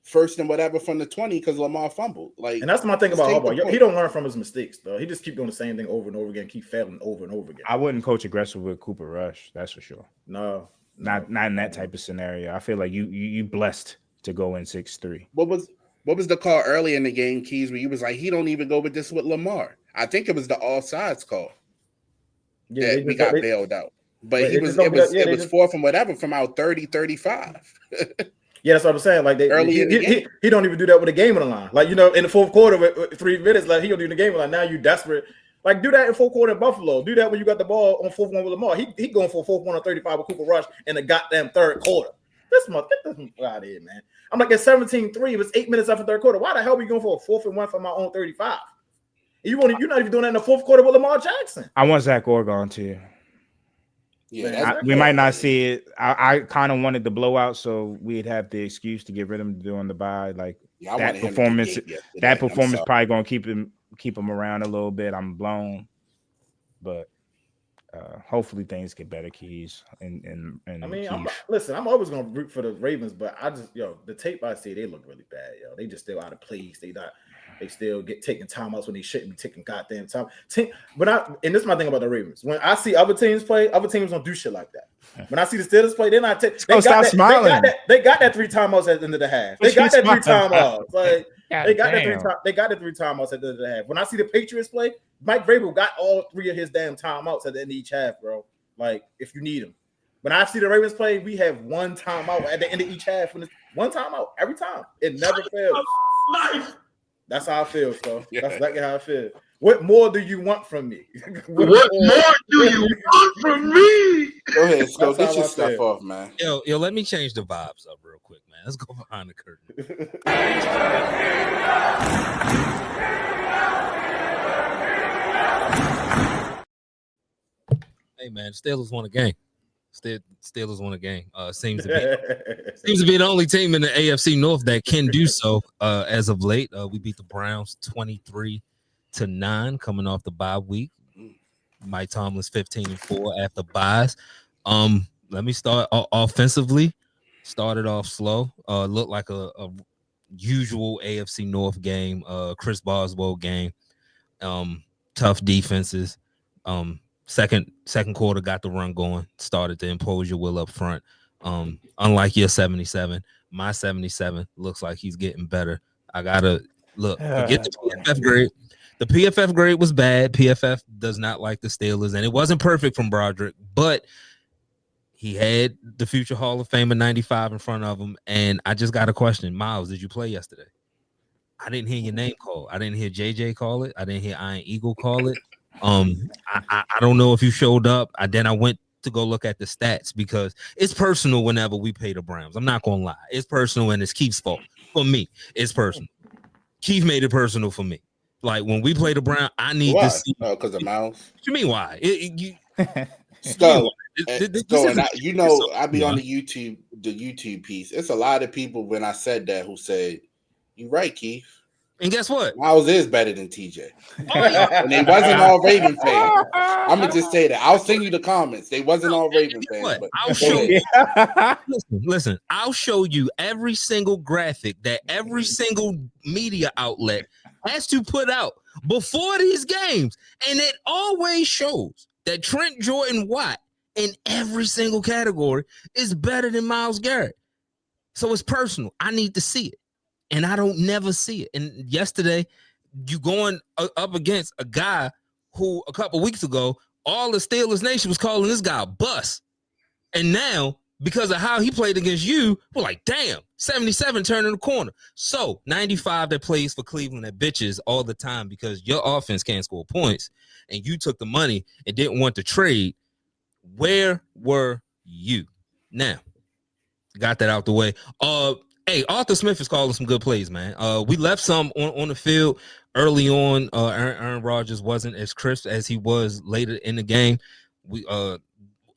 first and whatever from the 20 because Lamar fumbled. Like, and that's my thing about Harbaugh. He don't learn from his mistakes, though. He just keep doing the same thing over and over again, keep failing over and over again. I wouldn't coach aggressive with Cooper Rush, that's for sure. No. Not in that type of scenario. I feel like you blessed to go in 6-3. What was the call early in the game, Keys, where you was like, he don't even go with this with Lamar? I think it was the offsides call. Yeah, we got bailed out. But it was fourth and whatever from out 30, 35. Yeah, that's what I'm saying. Like, he don't even do that with a game on the line. Like, in the fourth quarter with 3 minutes, like, he don't do the game on the line. Now you desperate. Like, do that in fourth quarter in Buffalo. Do that when you got the ball on fourth one with Lamar. He going for a fourth one on 35 with Cooper Rush in the goddamn third quarter. Get this out of here, man. I'm like, at 17-3, it was 8 minutes after third quarter. Why the hell are we going for a 4th and 1 from my own 35? You're not even doing that in the fourth quarter with Lamar Jackson. I want Zach Orgon too. Yeah, we might not see it. I kind of wanted the blowout, so we'd have the excuse to get rid of him during the bye. Like, that performance probably gonna keep him around a little bit. I'm blown, but hopefully things get better, Keys. And listen, I'm always gonna root for the Ravens, but the tape I see, they look really bad, yo. They just still out of place. They not. They still get taking timeouts when they shouldn't be taking goddamn time. And this is my thing about the Ravens. When I see other teams play, other teams don't do shit like that. When I see the Steelers play, they're not taking. They got that 3 timeouts at the end of the half. They got that 3 timeouts. Like they got that 3 timeouts at the end of the half. When I see the Patriots play, Mike Vrabel got all 3 of his damn timeouts at the end of each half, bro. Like if you need them. When I see the Ravens play, we have 1 timeout at the end of each half. When it's 1 timeout every time, it never fails. That's how I feel, so that's exactly how I feel. What more do you want from me? What more do you want from me? Go ahead, so get your stuff off, man. Yo, let me change the vibes up real quick, man. Let's go behind the curtain. Hey, man, Steelers won a game. Steelers won a game. Seems to be the only team in the AFC North that can do so as of late. We beat the Browns 23-9 coming off the bye week. Mike Tomlin's 15-4 after buys. Let me start offensively. Started off slow. Looked like a usual AFC North game. Chris Boswell game. Tough defenses. Second quarter got the run going, started to impose your will up front. Unlike your 77, my 77 looks like he's getting better. I gotta look, forget the PFF grade. The PFF grade was bad. PFF does not like the Steelers, and it wasn't perfect from Broderick, but he had the future Hall of Famer 95 in front of him. And I just got a question. Miles, did you play yesterday? I didn't hear your name called. I didn't hear JJ call it. I didn't hear Iron Eagle call it. I don't know if you showed up. Then I went to go look at the stats because it's personal whenever we play the Browns. I'm not gonna lie, it's personal and it's Keith's fault. For me, it's personal. Keith made it personal for me. Like when we play the Browns, I need to see. Oh, because of Miles. What you mean why? So, I be on the YouTube piece. It's a lot of people when I said that who said, "You're right, Keith." And guess what? Miles is better than TJ. And they wasn't all Raven fans. I'm going to just say that. I'll send you the comments. They wasn't all Raven fans. But I'll show you. Listen, I'll show you every single graphic that every single media outlet has to put out before these games. And it always shows that Trent Jordan Watt in every single category is better than Myles Garrett. So it's personal. I need to see it. And I don't never see it. And yesterday, you going up against a guy who a couple weeks ago, all the Steelers Nation was calling this guy a bust. And now, because of how he played against you, we're like, damn, 77 turning the corner. So 95 that plays for Cleveland that bitches all the time because your offense can't score points and you took the money and didn't want to trade. Where were you? Now, got that out the way. Hey, Arthur Smith is calling some good plays, man. We left some on the field early on. Aaron Rodgers wasn't as crisp as he was later in the game.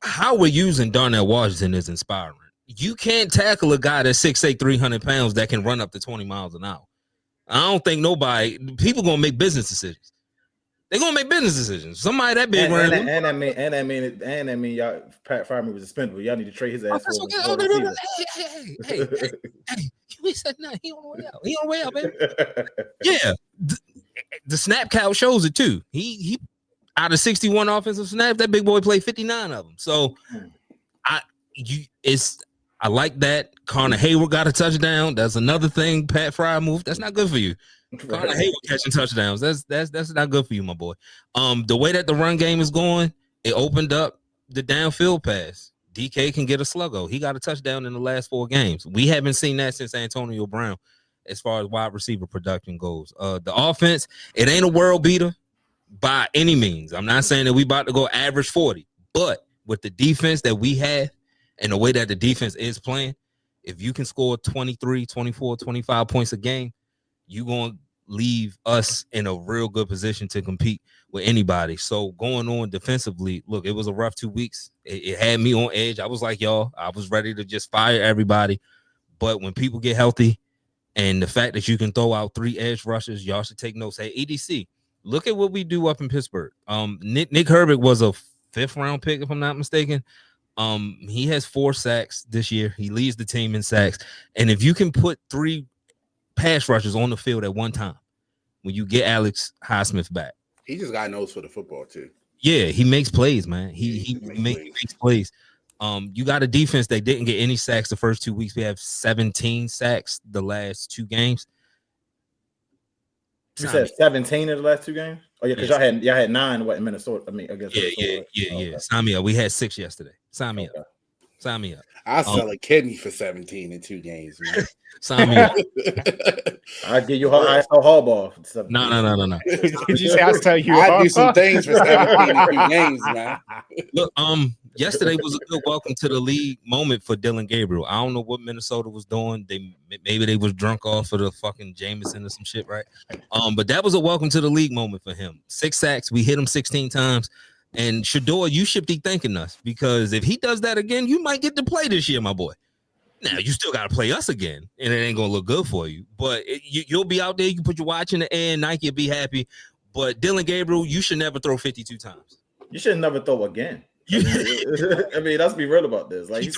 How we're using Darnell Washington is inspiring. You can't tackle a guy that's 6'8", 300 pounds that can run up to 20 miles an hour. I don't think people gonna make business decisions. They're gonna make business decisions. Somebody that big and I mean, y'all Pat Fireman was expendable. Y'all need to trade his ass for Hey, we said no. He on the way out. Baby. Yeah, the snap count shows it too. He out of 61 offensive snaps, that big boy played 59 of them. So I like that. Connor Hayward got a touchdown. That's another thing. Pat Fryer moved. That's not good for you. Connor Hayward catching touchdowns. That's not good for you, my boy. The way that the run game is going, it opened up the downfield pass. DK can get a sluggo. He got a touchdown in the last 4 games. We haven't seen that since Antonio Brown as far as wide receiver production goes. The offense, it ain't a world beater by any means. I'm not saying that we about to go average 40, but with the defense that we have and the way that the defense is playing, if you can score 23, 24, 25 points a game, you're going to leave us in a real good position to compete with anybody. So going on defensively, look, it was a rough 2 weeks. It had me on edge. I was like, y'all, I was ready to just fire everybody. But when people get healthy and the fact that you can throw out 3 edge rushers, y'all should take notes. Hey, EDC, look at what we do up in Pittsburgh. Nick Herbig was a 5th round pick, if I'm not mistaken. He has 4 sacks this year. He leads the team in sacks. And if you can put 3 pass rushers on the field at one time, when you get Alex Highsmith back. He just got nose for the football too. Yeah, he makes plays, man. He makes makes plays. You got a defense that didn't get any sacks the first 2 weeks. We have 17 sacks the last 2 games. You said 17 in the last 2 games? Oh yeah, because y'all had 9 in Minnesota. I mean, against Minnesota. Yeah. Sign me up. We had 6 yesterday. Sign me up. Sign me up. I'll sell a kidney for 17 in 2 games, man. Sign me up. I'll give you I saw Harbaugh. No. Did you say I'll tell you? I do some things for 17 in 2 games, man. Look, yesterday was a good welcome to the league moment for Dylan Gabriel. I don't know what Minnesota was doing. Maybe they was drunk off of the fucking Jameson or some shit, right? But that was a welcome to the league moment for him. 6 sacks. We hit him 16 times. And Shador, you should be thanking us, because if he does that again, you might get to play this year, my boy. Now you still got to play us again, and it ain't gonna look good for you. But you'll be out there. You can put your watch in the air, and Nike will be happy. But Dylan Gabriel, you should never throw 52 times. You should never throw again. I mean, let's be real about this. Like he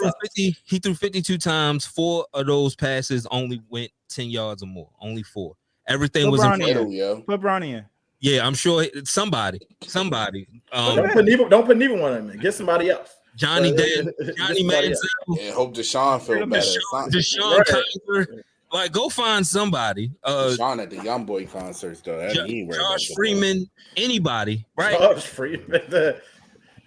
threw 52 times. 4 of those passes only went 10 yards or more. Only 4. Everything was in front of him. Put Bronny in. Yeah, I'm sure somebody. Don't put neither one of them in. Get somebody else. Johnny Manziel. Yeah, hope Deshaun feel better. Deshaun Kaiser. Like, go find somebody. Deshaun at the Young Boy concerts, though. Josh Freeman, anybody, right? Josh Freeman.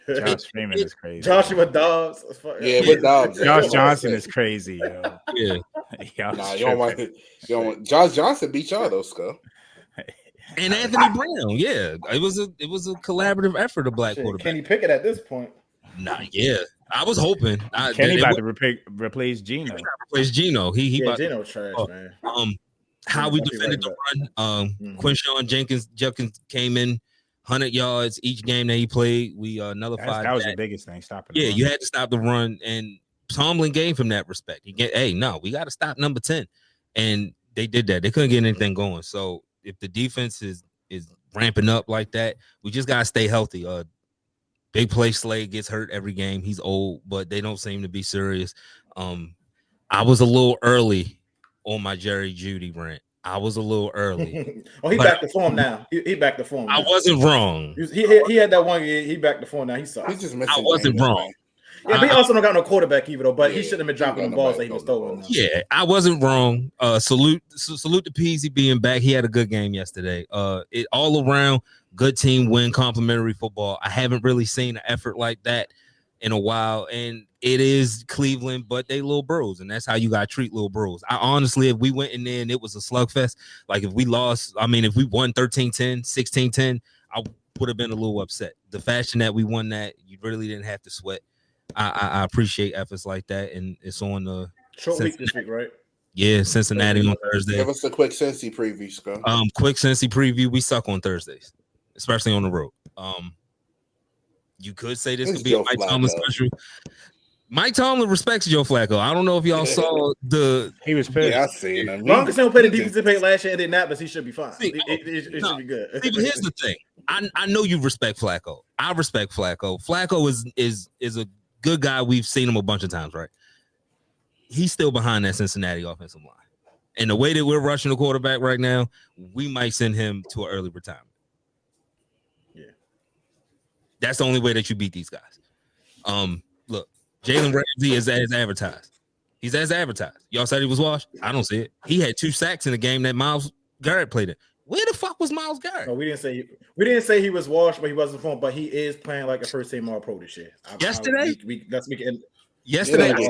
Josh Freeman is crazy. Joshua Dobbs. Yeah, with Dobbs. Josh Johnson is crazy, yo. Yeah. Nah, you don't want Josh Johnson beat y'all though, Skull. And Anthony Brown, yeah, it was a collaborative effort of black quarterback. Can he pick it at this point? Nah, yeah, I was hoping. Kenny about to replace Geno. Replace Geno. Geno trash, man. How we defended the run. Quinshawn Jenkins came in 100 yards each game that he played. We nullified that was the biggest thing. Stopping. Yeah, you had to stop the run, and Tomlin gave him that respect. We got to stop number 10, and they did that. They couldn't get anything going. So if the defense is ramping up like that, we just gotta stay healthy. Big play Slade gets hurt every game. He's old, but they don't seem to be serious. I was a little early on my Jerry Jeudy rant. I was a little early. He back to form now. He back to form. I wasn't wrong. He had that one year. He back to form now. He sucks. I wasn't wrong. Yeah, but he also don't got no quarterback either, though. But he shouldn't have been dropping the balls that he was throwing. Yeah, I wasn't wrong. Salute to Peasy being back. He had a good game yesterday. It all around good team win, complimentary football. I haven't really seen an effort like that in a while, and it is Cleveland, but they little bros, and that's how you gotta treat little bros. I honestly, if we went in there and it was a slugfest, like if we lost, if we won 13-10, 16-10, I would have been a little upset. The fashion that we won that, you really didn't have to sweat. I appreciate efforts like that, and it's on the short week this week, right? Yeah, Cincinnati on Thursday. Give us a quick Cincy preview, Scott. Quick Cincy preview. We suck on Thursdays, especially on the road. You could say this could be a Mike Tomlin special. Mike Tomlin respects Joe Flacco. I don't know if y'all saw he was pissed. Yeah, I seen him. Long as he don't play the defensive play last year in Indianapolis, he should be fine. It should be good. Here's the thing. I know you respect Flacco. I respect Flacco. Flacco is a good guy. We've seen him a bunch of times, right? He's still behind that Cincinnati offensive line. And the way that we're rushing the quarterback right now, we might send him to an early retirement. Yeah. That's the only way that you beat these guys. Look, Jalen Ramsey is as advertised. He's as advertised. Y'all said he was washed? I don't see it. He had 2 sacks in the game that Myles Garrett played in. Where the fuck was Myles Garrett? No, we didn't say he was washed, but he wasn't formed. But he is playing like a first team All Pro this year. Yesterday? Yesterday, it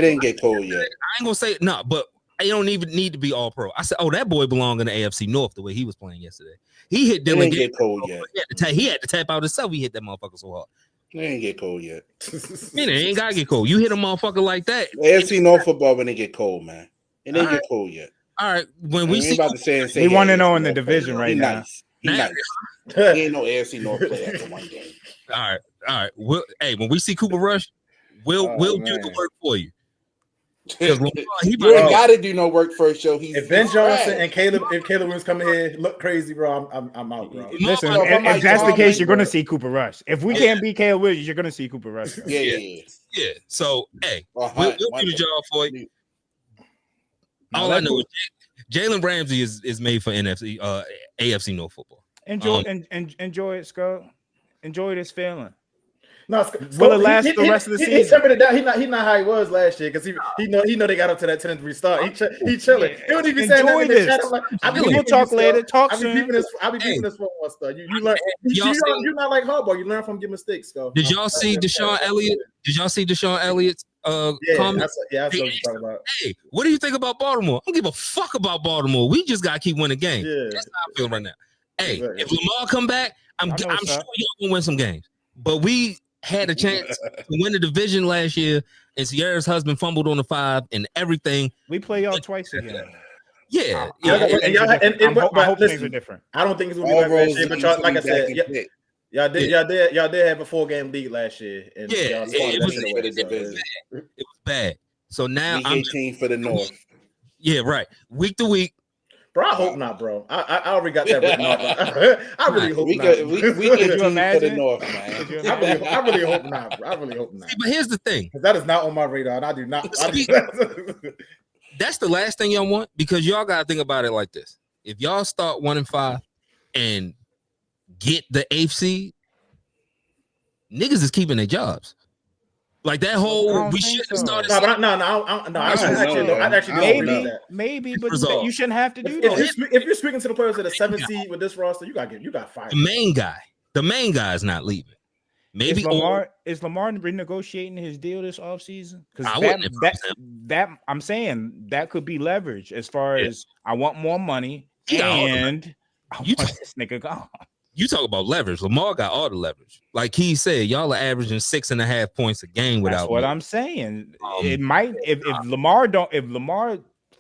didn't get cold yet. I ain't gonna say no, but I don't even need to be All Pro. I said, that boy belonged in the AFC North the way he was playing yesterday. He hit Dylan. It didn't get cold yet. He had to tap out himself. He hit that motherfucker so hard. It ain't get cold yet. Man, it ain't gotta get cold. You hit a motherfucker like that. AFC North football when it get cold, man. It ain't get cold yet. All right, when we see about to say he want to know in the division right now. He nice. He ain't no AFC North player after one game. All right. When we see Cooper Rush, we'll do the work for you. He ain't got to do no work first show. If Ben Johnson and Caleb Williams come in here look crazy, bro, I'm out, bro. Listen, if that's the case, you're gonna see Cooper Rush. If we can't beat Caleb Williams, you're gonna see Cooper Rush. Yeah. So we'll do the job for you. All I know is Jalen Ramsey is made for AFC North football. Enjoy enjoy it, Skull. Enjoy this feeling. No, Will it last the rest of the season? He's trimming it down. He not how he was last year because he know they got up to that 10-3 start. He chilling. Yeah. He wouldn't even say nothing in the chat. I'm like, We'll talk later. Talk I'll be soon. peeping this for one stuff. You learn. You're not like Harbaugh. You learn from your mistakes, Skull. Did y'all see Deshaun Elliott? Did y'all see Deshaun Elliott's comment? That's what you're talking about. Hey, what do you think about Baltimore? I don't give a fuck about Baltimore. We just gotta keep winning games. Yeah. That's how I feel right now. Hey, Exactly. if Lamar come back, I'm sure y'all gonna win some games. But we had a chance to win the division last year, and Sierra's husband fumbled on the 5 and everything. We play y'all twice again. Yeah. I hope things are different. I don't think it's gonna be like last year, but y'all, like I said, y'all did have a 4-game lead last year, and it was bad. So now I'm 18 for the North. Yeah, right. Week to week. Bro, I hope not, bro. I already got that written off. I really hope not. We get 18 for the North, man. I really hope not, bro. I really hope not. See, but here's the thing. That is not on my radar, and I do not. That's the last thing y'all want, because y'all got to think about it like this. If y'all start 1-5 and get the 8th seed, niggas is keeping their jobs. Like that whole we should have started. I actually maybe, but you shouldn't have to do that. If you're speaking to the players at a 7th seed with this roster, you got fired. The main guy is not leaving. Maybe is Lamar renegotiating his deal this offseason? Because that I'm saying that could be leverage as far as I want more money and I want this nigga gone. You talk about leverage. Lamar got all the leverage. Like he said, y'all are averaging 6.5 points a game without. That's what I'm saying. It might if Lamar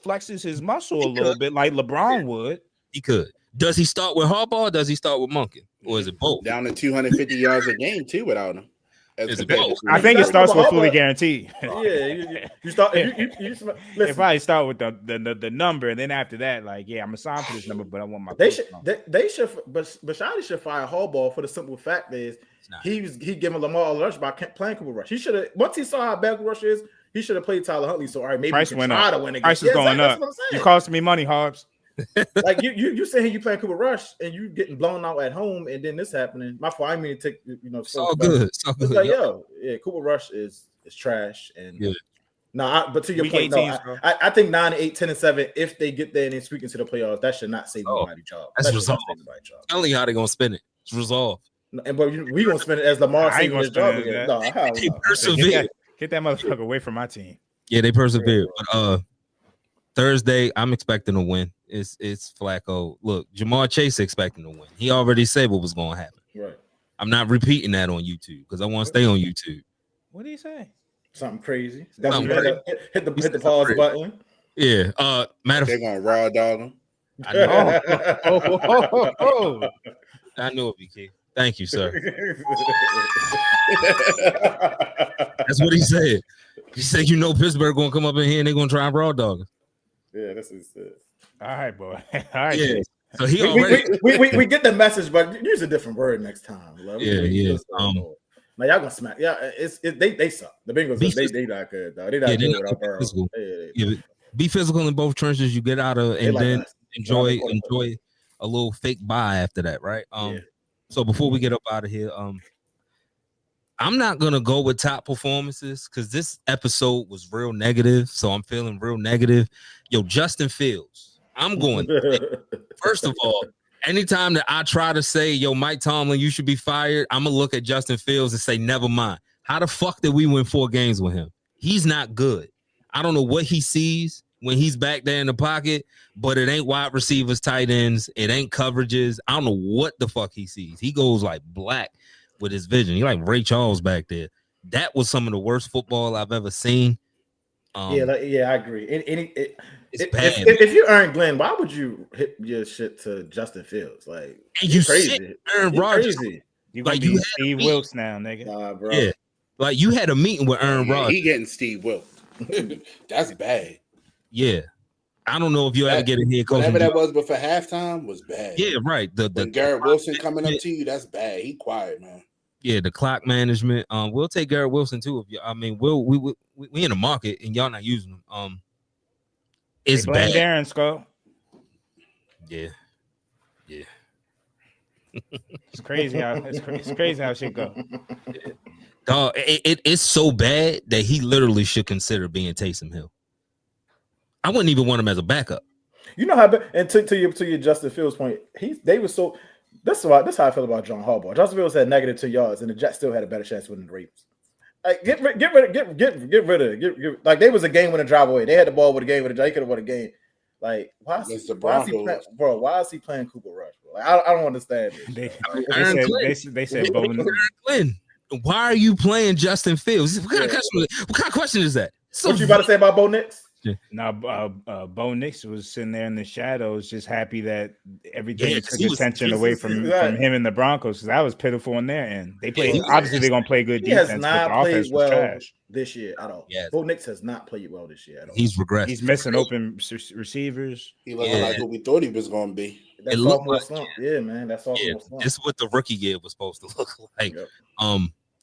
flexes his muscle a little bit like LeBron would. He could. Does he start with Harbaugh or does he start with Monken? Or is it both? Down to 250 yards a game too without him. Is it both? I think it starts with fully guaranteed. Yeah, you start. They probably start with the number, and then after that, like, yeah, I'm gonna sign for this number, but I want my. They should, but Shadi should fire Harbaugh for the simple fact is he giving Lamar a rush by playing Cooper Rush. He should have once he saw how bad Cooper Rush is, he should have played Tyler Huntley. So all right, maybe price he can try to win again. Price is going up. You costing me money, Hobbs. Like you saying you playing Cooper Rush and you getting blown out at home, and then this happening. My fault. I mean to take It's all good. It's all good. It's like, Cooper Rush is trash. And but to your point, I think 9-8, 10-7. If they get there and they squeak into the playoffs, that should not save anybody's job. That's resolved. Tell you how they gonna spend it. It's resolved. And but we gonna spend it as Lamar saving his job again. No, they persevere. Get that motherfucker away from my team. Yeah, they persevere. But Thursday, I'm expecting a win. It's Flacco. Look, Jamar Chase expecting to win. He already said what was going to happen. Right. I'm not repeating that on YouTube because I want to stay on YouTube. What did he say? Something crazy. Hit the pause button. Yeah. Matter they're gonna raw dog him. I know. I know it, BK. Thank you, sir. That's what he said. He said, Pittsburgh gonna come up in here and they're gonna try and raw dog us. Yeah, that's what he said. All right, boy. All right. Yeah. So he already we get the message, but use a different word next time. Like, yeah. Now y'all gonna smack. Yeah, they suck. The Bengals they not good though. They not good without Burrow. Be physical in both trenches. You get out of and then enjoy a little fake bye after that, right? So before we get up out of here, I'm not gonna go with top performances because this episode was real negative. So I'm feeling real negative. Yo, Justin Fields. I'm going. First of all, anytime that I try to say, yo, Mike Tomlin, you should be fired, I'm gonna look at Justin Fields and say, never mind. How the fuck did we win 4 games with him? He's not good. I don't know what he sees when he's back there in the pocket, but it ain't wide receivers, tight ends, it ain't coverages. I don't know what the fuck he sees. He goes like black with his vision. He like Ray Charles back there. That was some of the worst football I've ever seen. I agree. If you earn Glenn, why would you hit your shit to Justin Fields? Like, you crazy. Aaron Rodgers. You gonna be Steve Wilkes now, nigga. Nah, bro. Yeah, like you had a meeting with Aaron Rodgers. He getting Steve Wilkes. That's bad. Yeah. I don't know if you ever get in here. Whatever that was before halftime was bad. Yeah, right. The Garrett Wilson coming up to you, that's bad. He quiet, man. Yeah, the clock management. We'll take Garrett Wilson too. If you, I mean, we in the market and y'all not using them. It's bad. Darren Skull. Yeah. It's crazy how it's crazy how shit go. Dog, it's so bad that he literally should consider being Taysom Hill. I wouldn't even want him as a backup. You know how, and to your Justin Fields point, they were so. This is how I feel about John Harbaugh. Justin Fields had negative -2 yards, and the Jets still had a better chance winning the Ravens. Like, get rid of it. Like, they was a game winning drive away. They had the ball with a game with a drive. They could have won a game. Like, why is he playing Cooper Rush, bro? Like, I don't understand this. They said Glenn. Why are you playing Justin Fields? What kind of question is that? So what you about to say about Bo Nix? Now, Bo Nix was sitting there in the shadows, just happy that everything took attention away from him and the Broncos. Because that was pitiful in their end. They played. Obviously, they're gonna play good defense. He has not played well this year at all. Yes. Bo Nix has not played well this year at all. He's regressed. He's missing open receivers. He wasn't like what we thought he was gonna be. That's sophomore slump. Yeah, man. That's sophomore slump. This is what the rookie year was supposed to look like. Yep.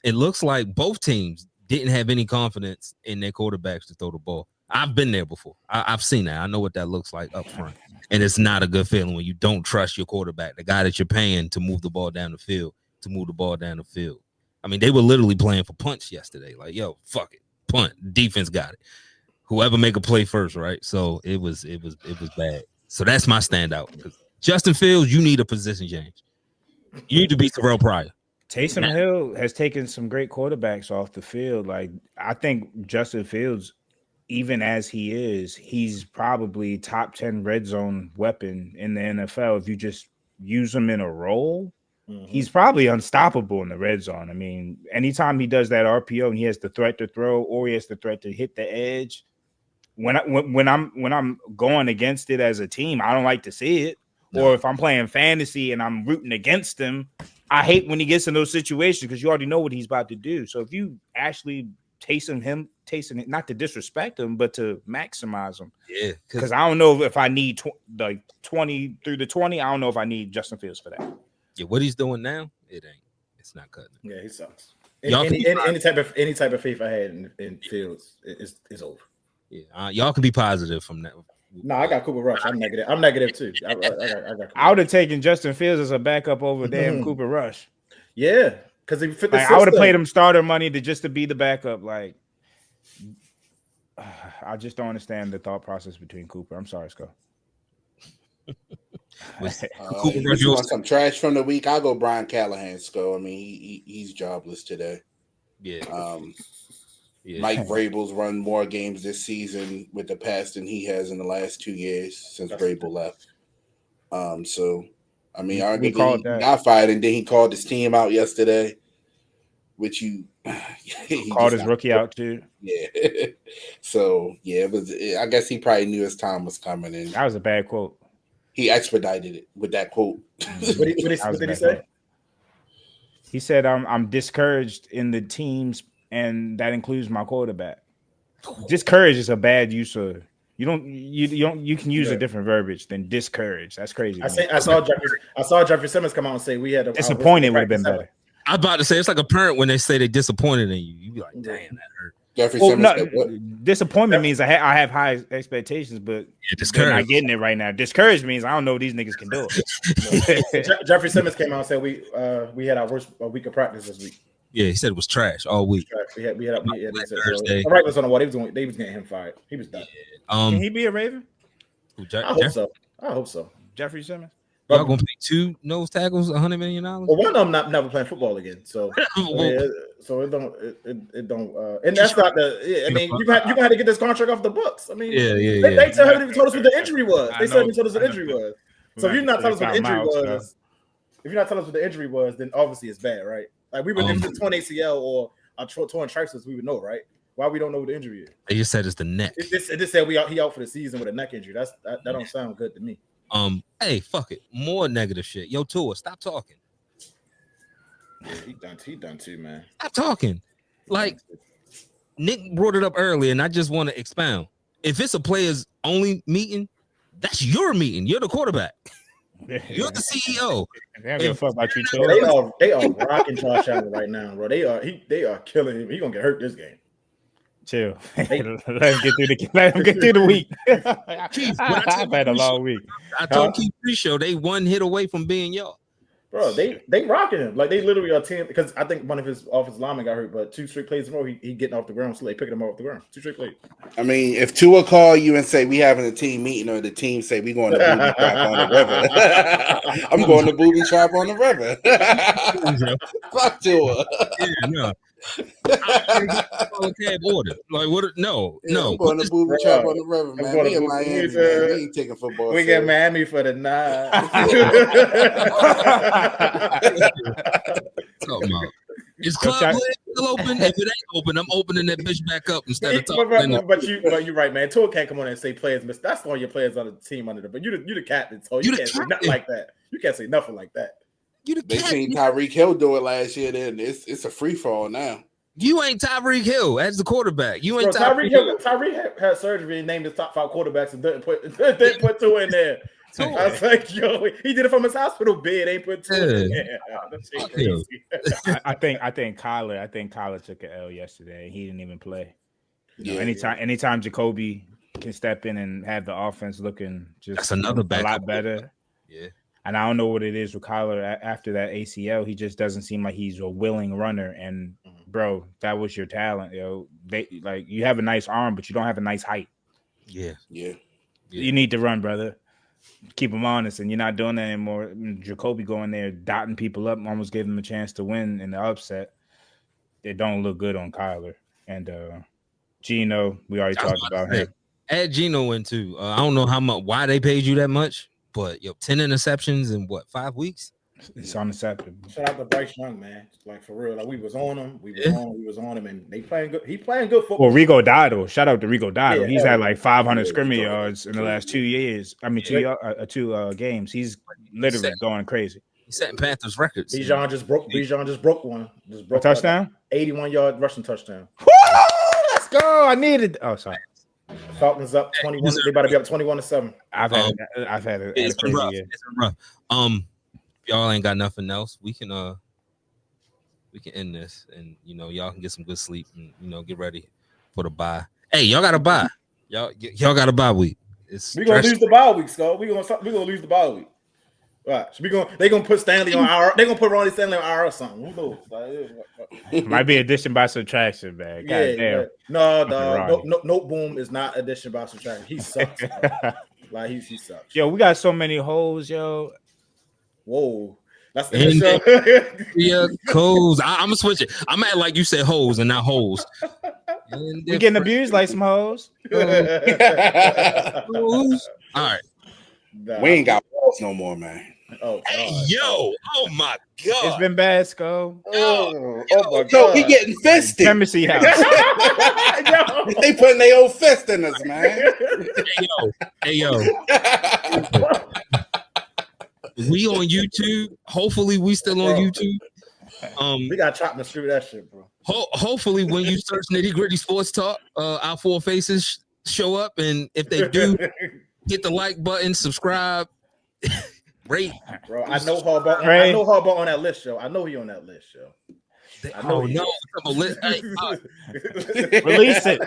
It looks like both teams didn't have any confidence in their quarterbacks to throw the ball. I've been there before. I've seen that. I know what that looks like up front. And it's not a good feeling when you don't trust your quarterback, the guy that you're paying to move the ball down the field, I mean, they were literally playing for punts yesterday. Like, yo, fuck it. Punt. Defense got it. Whoever make a play first, right? So it was bad. So that's my standout. Justin Fields, you need a position change. You need to be Terrell Pryor. Taysom Hill has taken some great quarterbacks off the field. Like, I think Justin Fields, even as he is, he's probably top 10 red zone weapon in the NFL. If you just use him in a role, he's probably unstoppable in the red zone. I mean, anytime he does that RPO and he has the threat to throw or he has the threat to hit the edge, when I'm going against it as a team, I don't like to see it. No. Or if I'm playing fantasy and I'm rooting against him, I hate when he gets in those situations because you already know what he's about to do. So if you actually Taysom him, not to disrespect him, but to maximize him. Yeah. Because I don't know if I need 20 through the 20. I don't know if I need Justin Fields for that. Yeah, what he's doing now, it's not cutting. Yeah, he sucks. Any type of faith I had in Fields is over. Yeah, y'all can be positive from that. No, I got Cooper Rush. I'm negative too. I would have taken Justin Fields as a backup over damn Cooper Rush. Yeah. Because he fit the I would have played him starter money to be the backup. Like, I just don't understand the thought process between Cooper. I'm sorry, Scott. You want some trash from the week? I'll go Brian Callahan, Scott. I mean, he's jobless today. Yeah. Mike Vrabel's run more games this season with the pass than he has in the last 2 years since Vrabel left. So. I mean, arguably he got fired, and then he called his team out yesterday, which he called his rookie out too. Yeah. So yeah, I guess he probably knew his time was coming, and that was a bad quote. He expedited it with that quote. What did he say? He said, "I'm discouraged in the teams, and that includes my quarterback." Discouraged is a bad use of. You can use a different verbiage than discourage. That's crazy. I saw Jeffrey Simmons come out and say we had a disappointed would have been better. I'm about to say it's like a parent when they say they're disappointed in you. You be like, damn, that hurt. Jeffrey Simmons disappointment means I have high expectations, but they're not getting it right now. Discouraged means I don't know if these niggas can do it. Jeffrey Simmons came out and said we had our worst week of practice this week. Yeah, he said it was trash all week. We had Thursday. Right was on the wall. They was getting him fired. He was done. Can he be a Raven? I hope so. Jeffrey Simmons. Y'all gonna pay 2 nose tackles, $100 million? Well, one of them never playing football again. So, so it don't. And that's not the. I mean, you gonna have to get this contract off the books. I mean, they haven't even told us what the injury was. They said they told us what the injury was. So if you're not telling us what the injury was, then obviously it's bad, right? Like we would, if it's torn ACL or a torn triceps, we would know, right? Why we don't know what the injury is? They just said it's the neck. It just said he out for the season with a neck injury. That don't sound good to me. Hey, fuck it. More negative shit. Yo, Tua, stop talking. Yeah, he done too, man. Stop talking. Like Nick brought it up earlier, and I just want to expound. If it's a players only meeting, that's your meeting. You're the quarterback. You're the CEO. They don't give a fuck about you, Tua. They are rocking Josh Allen right now, bro. They are killing him. He gonna get hurt this game. Chill. Let him get through the week. Keith, I've had a long week. I told Keith pre-show they one hit away from being y'all. Bro, they rocking him. Like, they literally are 10, because I think one of his offensive linemen got hurt, but 2 straight plays in a row, he getting off the ground, so they picking him off the ground. 2 straight plays. I mean, if Tua call you and say we having a team meeting, or the team say we going to booby trap on the river, I'm going to booby trap on the river. Fuck Tua. Yeah, cab order. Like, what? No. I'm going to booby trap on the river, man. We in Miami, man. We ain't taking football. We get Miami for the night. Is club still open? If it ain't open, I'm opening that bitch back up instead of talking. But you're right, man. Tua can't come on and say players miss. That's all your players on the team under the. But you the captain, so you can't say nothing like that. You can't say nothing like that. They seen Tyreek Hill do it last year. Then it's a free fall now. You ain't Tyreek Hill as the quarterback. You ain't Tyreek Hill. Tyreek had surgery and named his top 5 quarterbacks and didn't put Tua in there. I was like, yo, he did it from his hospital bed. Ain't put Tua in there. I think Kyler took an L yesterday. He didn't even play. You know, anytime Jacoby can step in and have the offense looking just a lot better. Yeah. And I don't know what it is with Kyler after that ACL. He just doesn't seem like he's a willing runner. And bro, that was your talent, yo. You have a nice arm, but you don't have a nice height. Yeah. You need to run, brother. Keep him honest, and you're not doing that anymore. Jacoby going there, dotting people up, almost gave him a chance to win in the upset. It don't look good on Kyler. And Geno, we already talked about him. Add Geno in too. I don't know why they paid you that much. But 10 interceptions in 5 weeks? It's unacceptable. Shout out to Bryce Young, man. Like, for real. Like, we was on him. We was on him, and they playing good. He playing good football. Well, Rigo Dotto. Shout out to Rigo Dotto. He's had like 500 scrimmage yards in the last 2 years. I mean, two games. He's literally going crazy. He's setting Panthers records. Bijan just broke one. A touchdown? 81-yard rushing touchdown. Woo! Let's go. I needed. Oh, sorry. Falcons up 21. They about to be up 21-7. I've had a crazy year. It's rough. Y'all ain't got nothing else. We can end this, and y'all can get some good sleep, and get ready for the bye. Hey, y'all got a bye. Y'all got a bye week. We gonna lose the bye week, Skull. We gonna lose the bye week. Right. So they gonna put Stanley on our. They gonna put Ronnie Stanley on our or something. Who knows? Might be addition by subtraction, man. Yeah. No, boom is not addition by subtraction. He sucks. Like he sucks. Yo, we got so many holes, yo. Whoa. That's the show. Yeah, holes. I'm gonna switch it. I'm at like you said holes and not holes. We getting abused like some hoes. Holes. All right. We ain't got balls no more, man. Oh, my God. It's been bad, Sko. Oh my God. So we getting fisted. Chemistry house. They putting their old fist in us, man. Hey, yo. We on YouTube. Hopefully we still on YouTube. We got chopped and screw that shit, bro. Hopefully when you search Nitty Gritty Sports Talk, our 4 faces show up, and if they do, hit the like button, subscribe, rate. Bro, I know Harbaugh on that list, yo. I know he on that list, yo. Release it.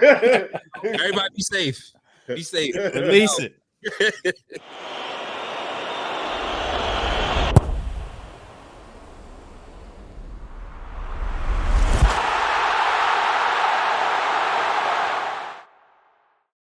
Everybody be safe. Be safe. Release it.